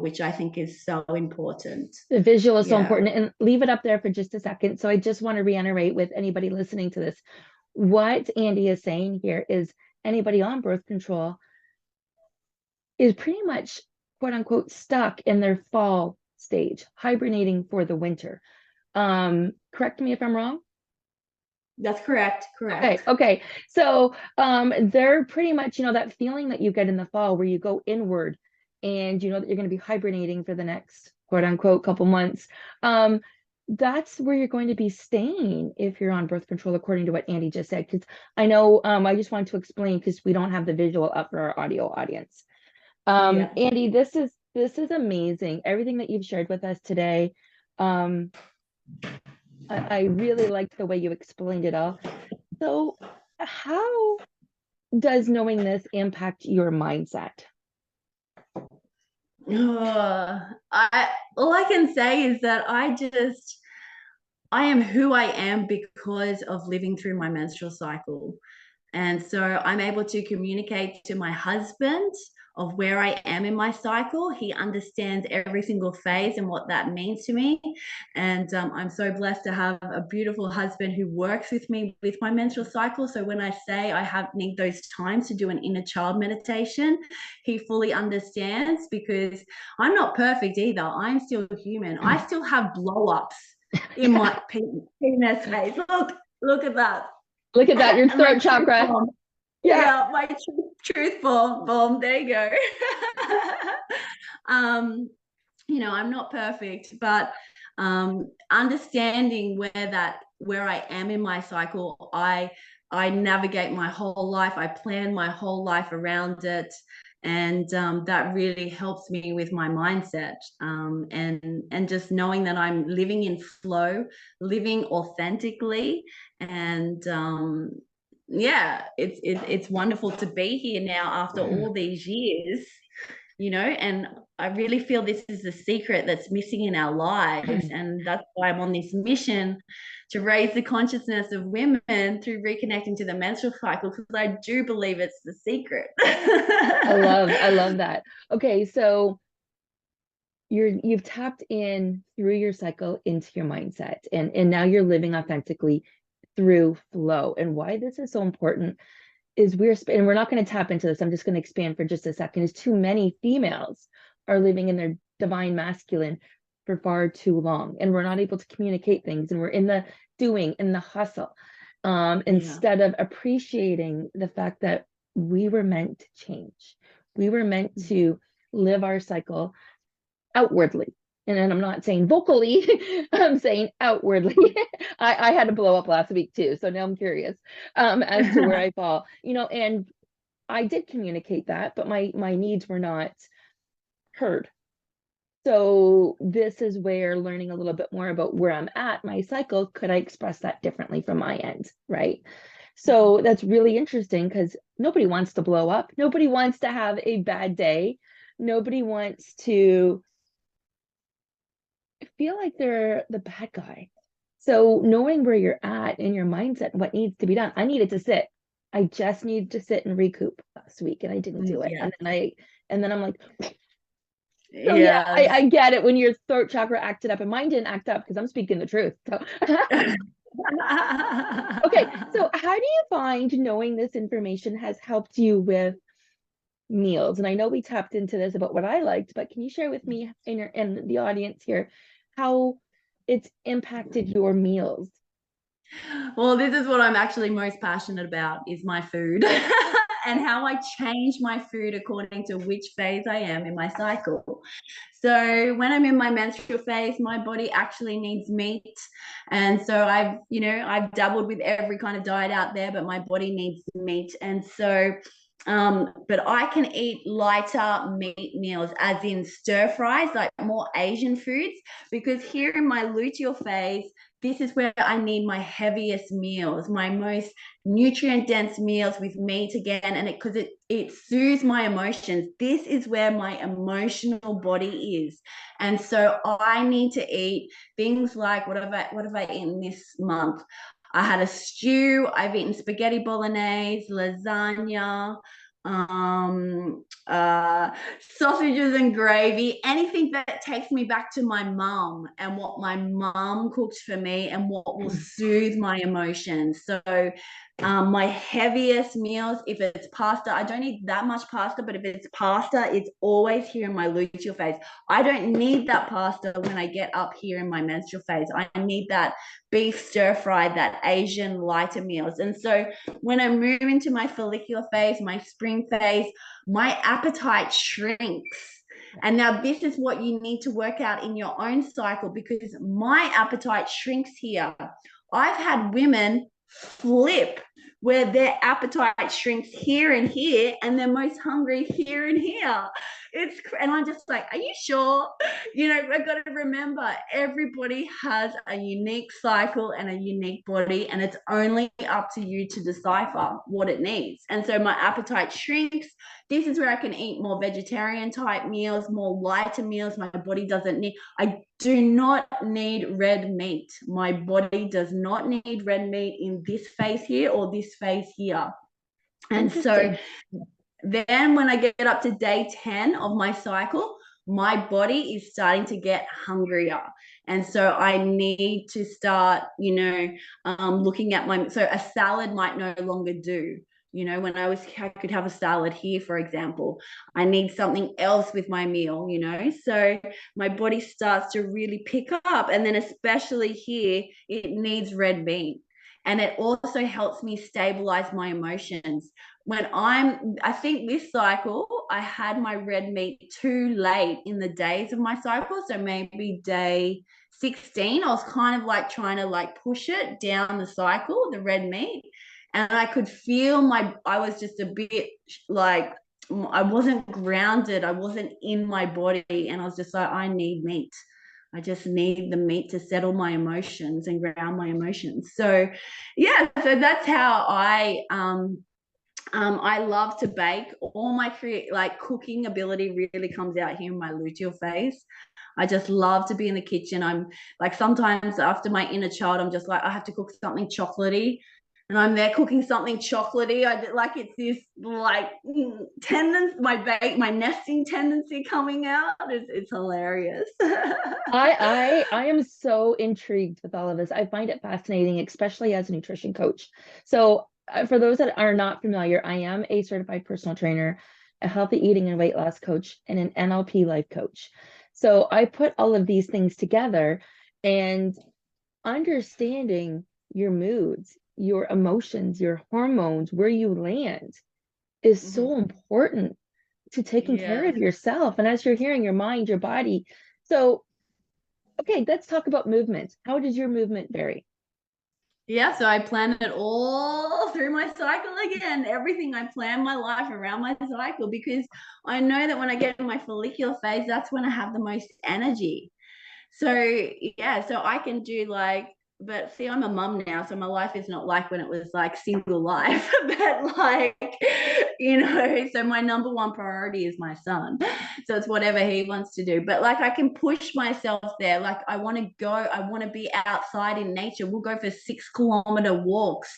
which I think is so important. The visual is so Yeah. important, and leave it up there for just a second. So I just want to reiterate with anybody listening to this. what Andi is saying here is anybody on birth control is pretty much, quote unquote, stuck in their fall stage, hibernating for the winter. Correct me if I'm wrong. That's correct. Okay. So they're pretty much, that feeling that you get in the fall where you go inward and you know that you're going to be hibernating for the next, quote unquote, couple months. That's where you're going to be staying if you're on birth control, according to what Andi just said. Because I know, I just wanted to explain because we don't have the visual up for our audio audience. Yeah. Andi, this is amazing. Everything that you've shared with us today. I really liked the way you explained it all. So, how does knowing this impact your mindset? All I can say is that I am who I am because of living through my menstrual cycle. And so I'm able to communicate to my husband of where I am in my cycle. He understands every single phase and what that means to me. And I'm so blessed to have a beautiful husband who works with me with my menstrual cycle. So when I say need those times to do an inner child meditation, he fully understands because I'm not perfect either. I'm still human. I still have blow ups in my penis phase. Look at that. Look at that, your throat chakra. Yeah, my truth bomb. There you go. I'm not perfect, but understanding where I am in my cycle, I navigate my whole life. I plan my whole life around it, and that really helps me with my mindset. And just knowing that I'm living in flow, living authentically, and it's wonderful to be here now after all these years, and I really feel this is the secret that's missing in our lives. And that's why I'm on this mission to raise the consciousness of women through reconnecting to the menstrual cycle, because I do believe it's the secret. I love that. Okay, so you've tapped in through your cycle into your mindset, and now you're living authentically through flow. And why this is so important is and we're not going to tap into this. I'm just going to expand for just a second. Is too many females are living in their divine masculine for far too long, and we're not able to communicate things, and we're in the doing, in the hustle, instead of appreciating the fact that we were meant to change. We were meant to live our cycle outwardly. And I'm not saying vocally, I'm saying outwardly. I had to blow up last week too. So now I'm curious as to where I fall, and I did communicate that, but my needs were not heard. So this is where learning a little bit more about where I'm at, my cycle, could I express that differently from my end, right? So that's really interesting because nobody wants to blow up. Nobody wants to have a bad day. Nobody wants to feel like they're the bad guy. So knowing where you're at in your mindset and what needs to be done, I needed to sit. I just needed to sit and recoup last week, and I didn't do it. Yeah. And then I'm like, so yeah, I get it when your throat chakra acted up, and mine didn't act up because I'm speaking the truth. So okay, so how do you find knowing this information has helped you with meals? And I know we tapped into this about what I liked, but can you share with me and the audience here how it's impacted your meals? Well, this is what I'm actually most passionate about, is my food and how I change my food according to which phase I am in my cycle. So when I'm in my menstrual phase, my body actually needs meat. And so I've dabbled with every kind of diet out there, but my body needs meat. And so but I can eat lighter meat meals, as in stir fries, like more Asian foods, because here in my luteal phase, this is where I need my heaviest meals, my most nutrient dense meals with meat again. And it soothes my emotions. This is where my emotional body is. And so I need to eat things like, what have I eaten this month? I had a stew. I've eaten spaghetti bolognese, lasagna, sausages and gravy, anything that takes me back to my mum and what my mum cooked for me and what will soothe my emotions. So My heaviest meals, if it's pasta, I don't eat that much pasta, but if it's pasta, it's always here in my luteal phase. I don't need that pasta when I get up here in my menstrual phase. I need that beef stir fry, that Asian lighter meals. And so when I move into my follicular phase, my spring phase, my appetite shrinks. And now this is what you need to work out in your own cycle, because my appetite shrinks here. I've had women flip where their appetite shrinks here and here, and they're most hungry here and here. And I'm just like, are you sure? I've got to remember everybody has a unique cycle and a unique body, and it's only up to you to decipher what it needs. And so my appetite shrinks. This is where I can eat more vegetarian type meals, more lighter meals. My body doesn't need, I do not need red meat. My body does not need red meat in this phase here or this phase here. And so then when I get up to day 10 of my cycle, my body is starting to get hungrier. And so I need to start, looking at so a salad might no longer do. When I could have a salad here, for example, I need something else with my meal, so my body starts to really pick up. And then especially here, it needs red meat. And it also helps me stabilize my emotions. I think this cycle, I had my red meat too late in the days of my cycle. So maybe day 16, I was kind of like trying to like push it down the cycle, the red meat. And I could feel I was just a bit like, I wasn't grounded. I wasn't in my body. And I was just like, I need meat. I just need the meat to settle my emotions and ground my emotions. So yeah, so that's how I love to bake. All my cooking ability really comes out here in my luteal phase. I just love to be in the kitchen. I'm like, sometimes after my inner child, I'm just like, I have to cook something chocolatey. And I'm there cooking something chocolatey. It's this like tendency, my nesting tendency coming out. It's hilarious. I am so intrigued with all of this. I find it fascinating, especially as a nutrition coach. So, for those that are not familiar, I am a certified personal trainer, a healthy eating and weight loss coach, and an NLP life coach. So, I put all of these things together, and understanding your moods, your emotions, your hormones, where you land is so important to taking care of yourself. And as you're hearing, your mind, your body. So, okay, let's talk about movement. How does your movement vary? Yeah, so I plan it all through my cycle again. Everything, I plan my life around my cycle, because I know that when I get in my follicular phase, that's when I have the most energy. So yeah, so I can do but see, I'm a mum now, so my life is not like when it was like single life, but so my number one priority is my son. So it's whatever he wants to do. But I can push myself there. Like I want to be outside in nature. We'll go for 6 kilometer walks,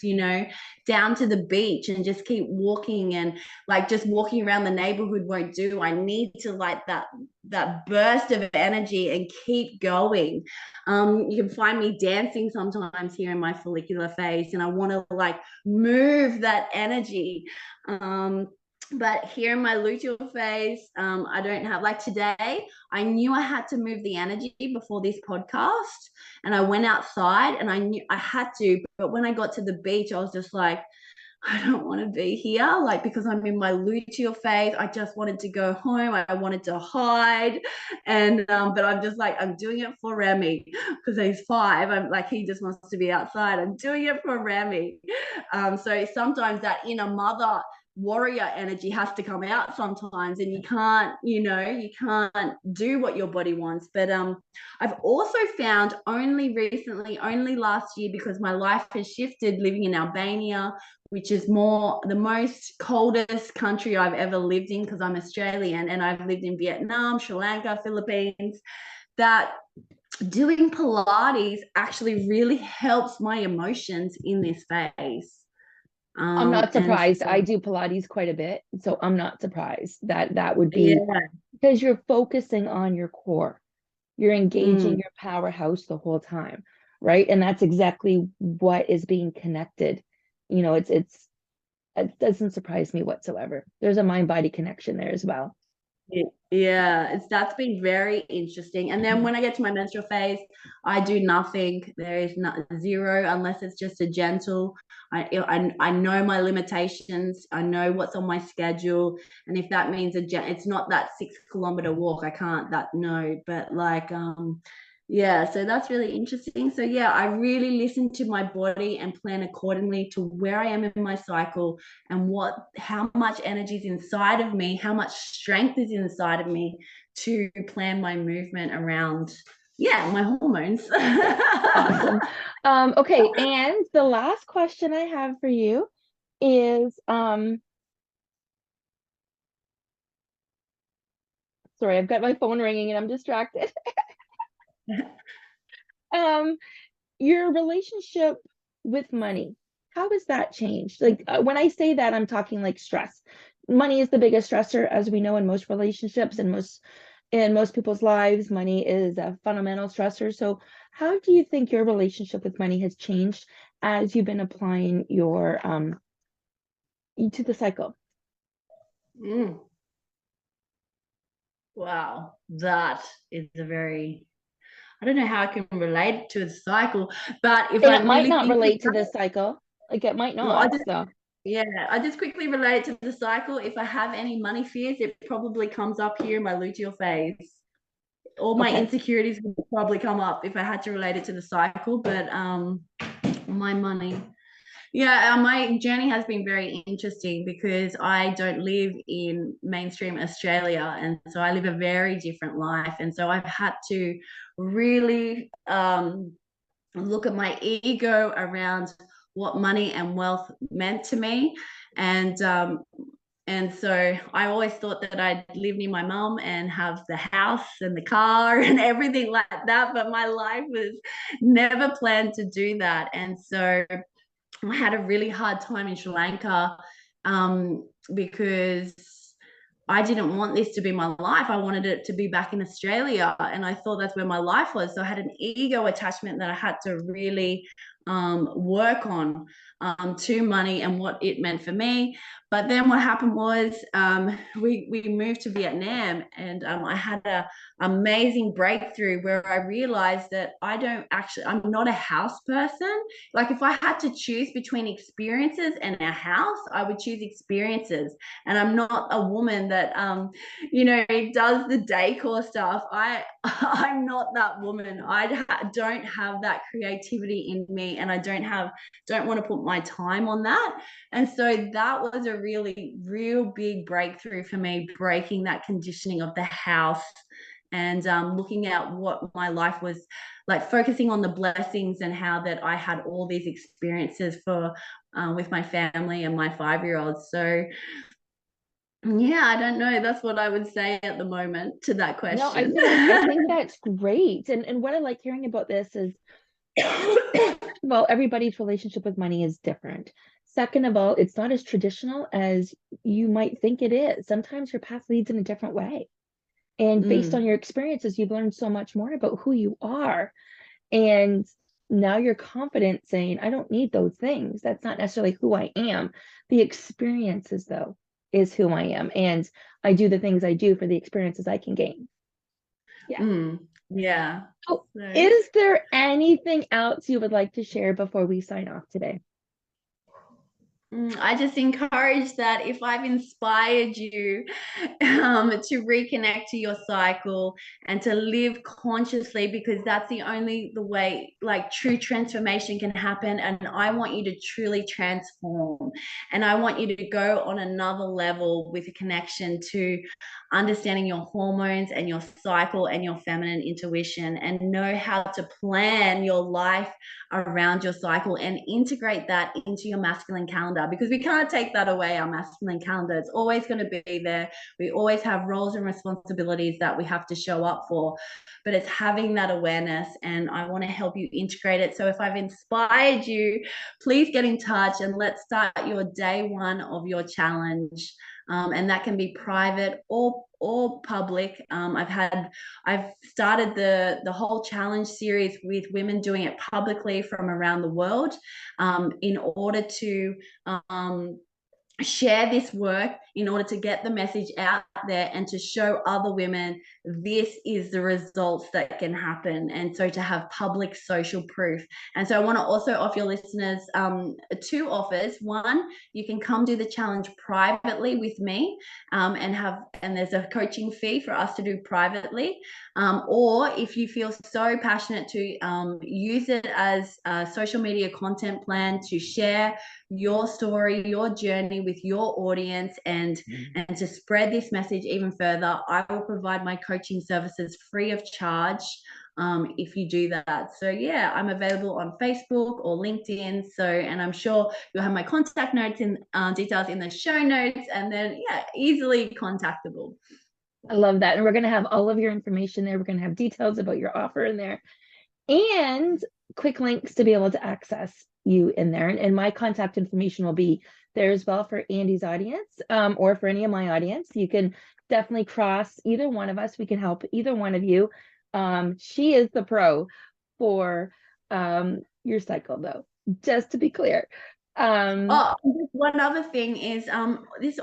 down to the beach and just keep walking, and just walking around the neighborhood won't do. I need to that burst of energy and keep going. You can find me dancing sometimes here in my follicular phase, and I want to move that energy. But here in my luteal phase, I don't have, today, I knew I had to move the energy before this podcast, and I went outside and I knew I had to. But when I got to the beach, I was just like, I don't want to be here, because I'm in my luteal phase. I just wanted to go home. I wanted to hide. And but I'm just I'm doing it for Remy, because he's 5. I'm he just wants to be outside. I'm doing it for Remy. So sometimes that inner mother warrior energy has to come out sometimes, and you can't do what your body wants. But I've also found only recently, only last year, because my life has shifted, living in Albania, which is the most coldest country I've ever lived in, because I'm Australian, and I've lived in Vietnam, Sri Lanka, Philippines, that doing Pilates actually really helps my emotions in this phase. I'm not surprised. So, I do Pilates quite a bit, so I'm not surprised that would be yeah. because you're focusing on your core. You're engaging Mm. your powerhouse the whole time, right? And that's exactly what is being connected you know, it doesn't surprise me whatsoever. There's a mind-body connection there as well. Yeah, that's been very interesting. And then when I get to my menstrual phase, I do nothing. There is not zero unless it's just a gentle. I know my limitations. I know what's on my schedule, and if that means it's not that 6 kilometer walk. I can't that no, but like yeah, so that's really interesting. So yeah, I really listen to my body and plan accordingly to where I am in my cycle and how much energy is inside of me, how much strength is inside of me to plan my movement around, yeah, my hormones. Awesome. Okay, and the last question I have for you is sorry, I've got my phone ringing and I'm distracted. Um, your relationship with money, how has that changed? Like when I say that, I'm talking like stress. Money is the biggest stressor, as we know, in most relationships and most people's lives. Money is a fundamental stressor. So how do you think your relationship with money has changed as you've been applying your to the cycle? Mm, wow, that is a very, I don't know how I can relate to a cycle, but if And I it might really not think relate to about this cycle. Like it might it, well, I not. just So yeah, I just quickly relate it to the cycle. If I have any money fears, it probably comes up here in my luteal phase. All my okay. insecurities would probably come up if I had to relate it to the cycle. But my money, yeah, my journey has been very interesting because I don't live in mainstream Australia, and so I live a very different life, and so I've had to really look at my ego around what money and wealth meant to me, and and so I always thought that I'd live near my mum and have the house and the car and everything like that. But my life was never planned to do that. And so I had a really hard time in Sri Lanka because I didn't want this to be my life. I wanted it to be back in Australia. And I thought that's where my life was. So I had an ego attachment that I had to really work on to money and what it meant for me. But then what happened was we moved to Vietnam, and I had a amazing breakthrough where I realized that I'm not a house person. Like if I had to choose between experiences and a house, I would choose experiences. And I'm not a woman that does the decor stuff. I'm not that woman. Don't have that creativity in me, and I don't want to put my time on that. And so that was a really real big breakthrough for me, breaking that conditioning of the house and looking at what my life was like, focusing on the blessings and how that I had all these experiences for with my family and my 5-year-old. So yeah, I don't know. That's what I would say at the moment to that No, question. I think that's great. And what I like hearing about this is, well, everybody's relationship with money is different. Second of all, it's not as traditional as you might think it is. Sometimes your path leads in a different way. And based on Mm, your experiences, you've learned so much more about who you are. And now you're confident saying, I don't need those things. That's not necessarily who I am. The experiences, though, is who I am. And I do the things I do for the experiences I can gain. Yeah. yeah. So, So is there anything else you would like to share before we sign off today? I just encourage that if I've inspired you to reconnect to your cycle and to live consciously, because that's the way like true transformation can happen. And I want you to truly transform. And I want you to go on another level with a connection to understanding your hormones and your cycle and your feminine intuition, and know how to plan your life around your cycle and integrate that into your masculine calendar, because we can't take that away. Our masculine calendar, it's always going to be there. We always have roles and responsibilities that we have to show up for, but it's having that awareness, and I want to help you integrate it. So if I've inspired you, please get in touch and let's start your day one of your challenge and that can be private or public. I've started the whole challenge series with women doing it publicly from around the world, in order to share this work, in order to get the message out there and to show other women this is the results that can happen, and so to have public social proof. And so I want to also offer your listeners two offers. One, you can come do the challenge privately with me, and there's a coaching fee for us to do privately, or if you feel so passionate to use it as a social media content plan to share your story, your journey with your audience, and to spread this message even further, I will provide my coaching services free of charge, if you do that. So yeah, I'm available on Facebook or LinkedIn. So, and I'm sure you'll have my contact notes and details in the show notes, and then yeah, easily contactable. I love that. And we're going to have all of your information there. We're going to have details about your offer in there and quick links to be able to access you in there. And my contact information will be there as well for Andi's audience, or for any of my audience. You can definitely cross either one of us. We can help either one of you. She is the pro for your cycle, though, just to be clear. Oh, one other thing is this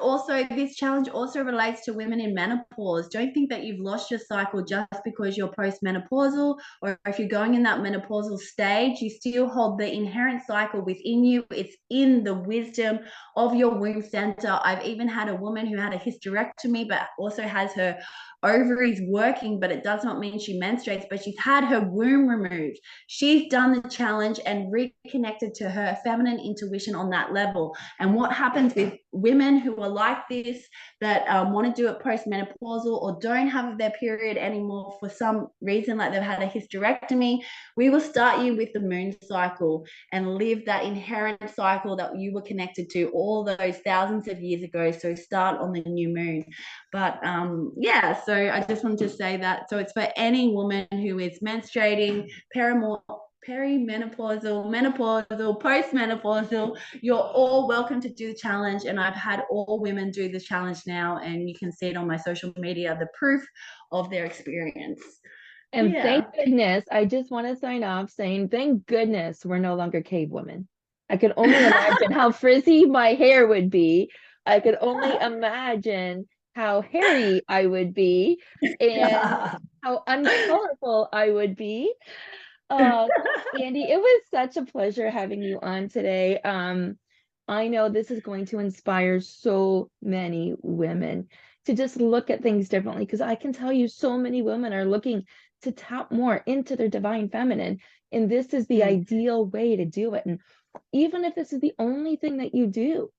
challenge also relates to women in menopause. Don't think that you've lost your cycle just because you're postmenopausal, or if you're going in that menopausal stage, you still hold the inherent cycle within you. It's in the wisdom of your womb center. I've even had a woman who had a hysterectomy but also has her ovaries working, but it does not mean she menstruates, but she's had her womb removed. She's done the challenge and reconnected to her feminine intuition on that level. And what happens with women who are like this, that want to do it postmenopausal or don't have their period anymore for some reason, like they've had a hysterectomy, we will start you with the moon cycle and live that inherent cycle that you were connected to all those thousands of years ago. So start on the new moon. But yeah, so I just wanted to say that. So it's for any woman who is menstruating, perimenopausal, menopausal, postmenopausal, you're all welcome to do the challenge. And I've had all women do the challenge now, and you can see it on my social media, the proof of their experience. And Yeah. thank goodness, I just want to sign off saying, thank goodness we're no longer cave women. I could only imagine how frizzy my hair would be. I could only imagine how hairy I would be and how uncolorful I would be. Andi, it was such a pleasure having you on today. I know this is going to inspire so many women to just look at things differently, because I can tell you so many women are looking to tap more into their divine feminine, and this is the ideal way to do it. And even if this is the only thing that you do,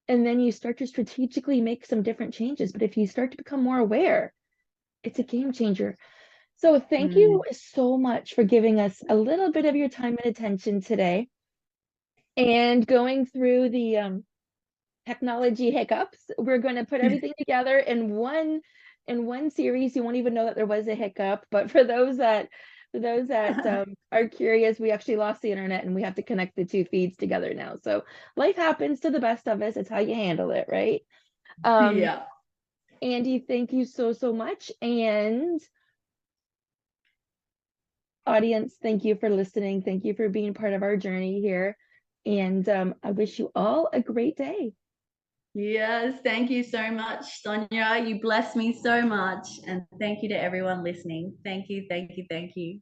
and then you start to strategically make some different changes, but if you start to become more aware, it's a game changer. So thank you so much for giving us a little bit of your time and attention today, and going through the technology hiccups. We're going to put everything together in one series. You won't even know that there was a hiccup, but for those that are curious, we actually lost the internet and we have to connect the two feeds together now. So life happens to the best of us. It's how you handle it, right? Yeah. Andi, thank you so much. And audience, thank you for listening. Thank you for being part of our journey here. And I wish you all a great day. Yes, thank you so much, Sonia. You blessed me so much. And thank you to everyone listening. Thank you, thank you, thank you.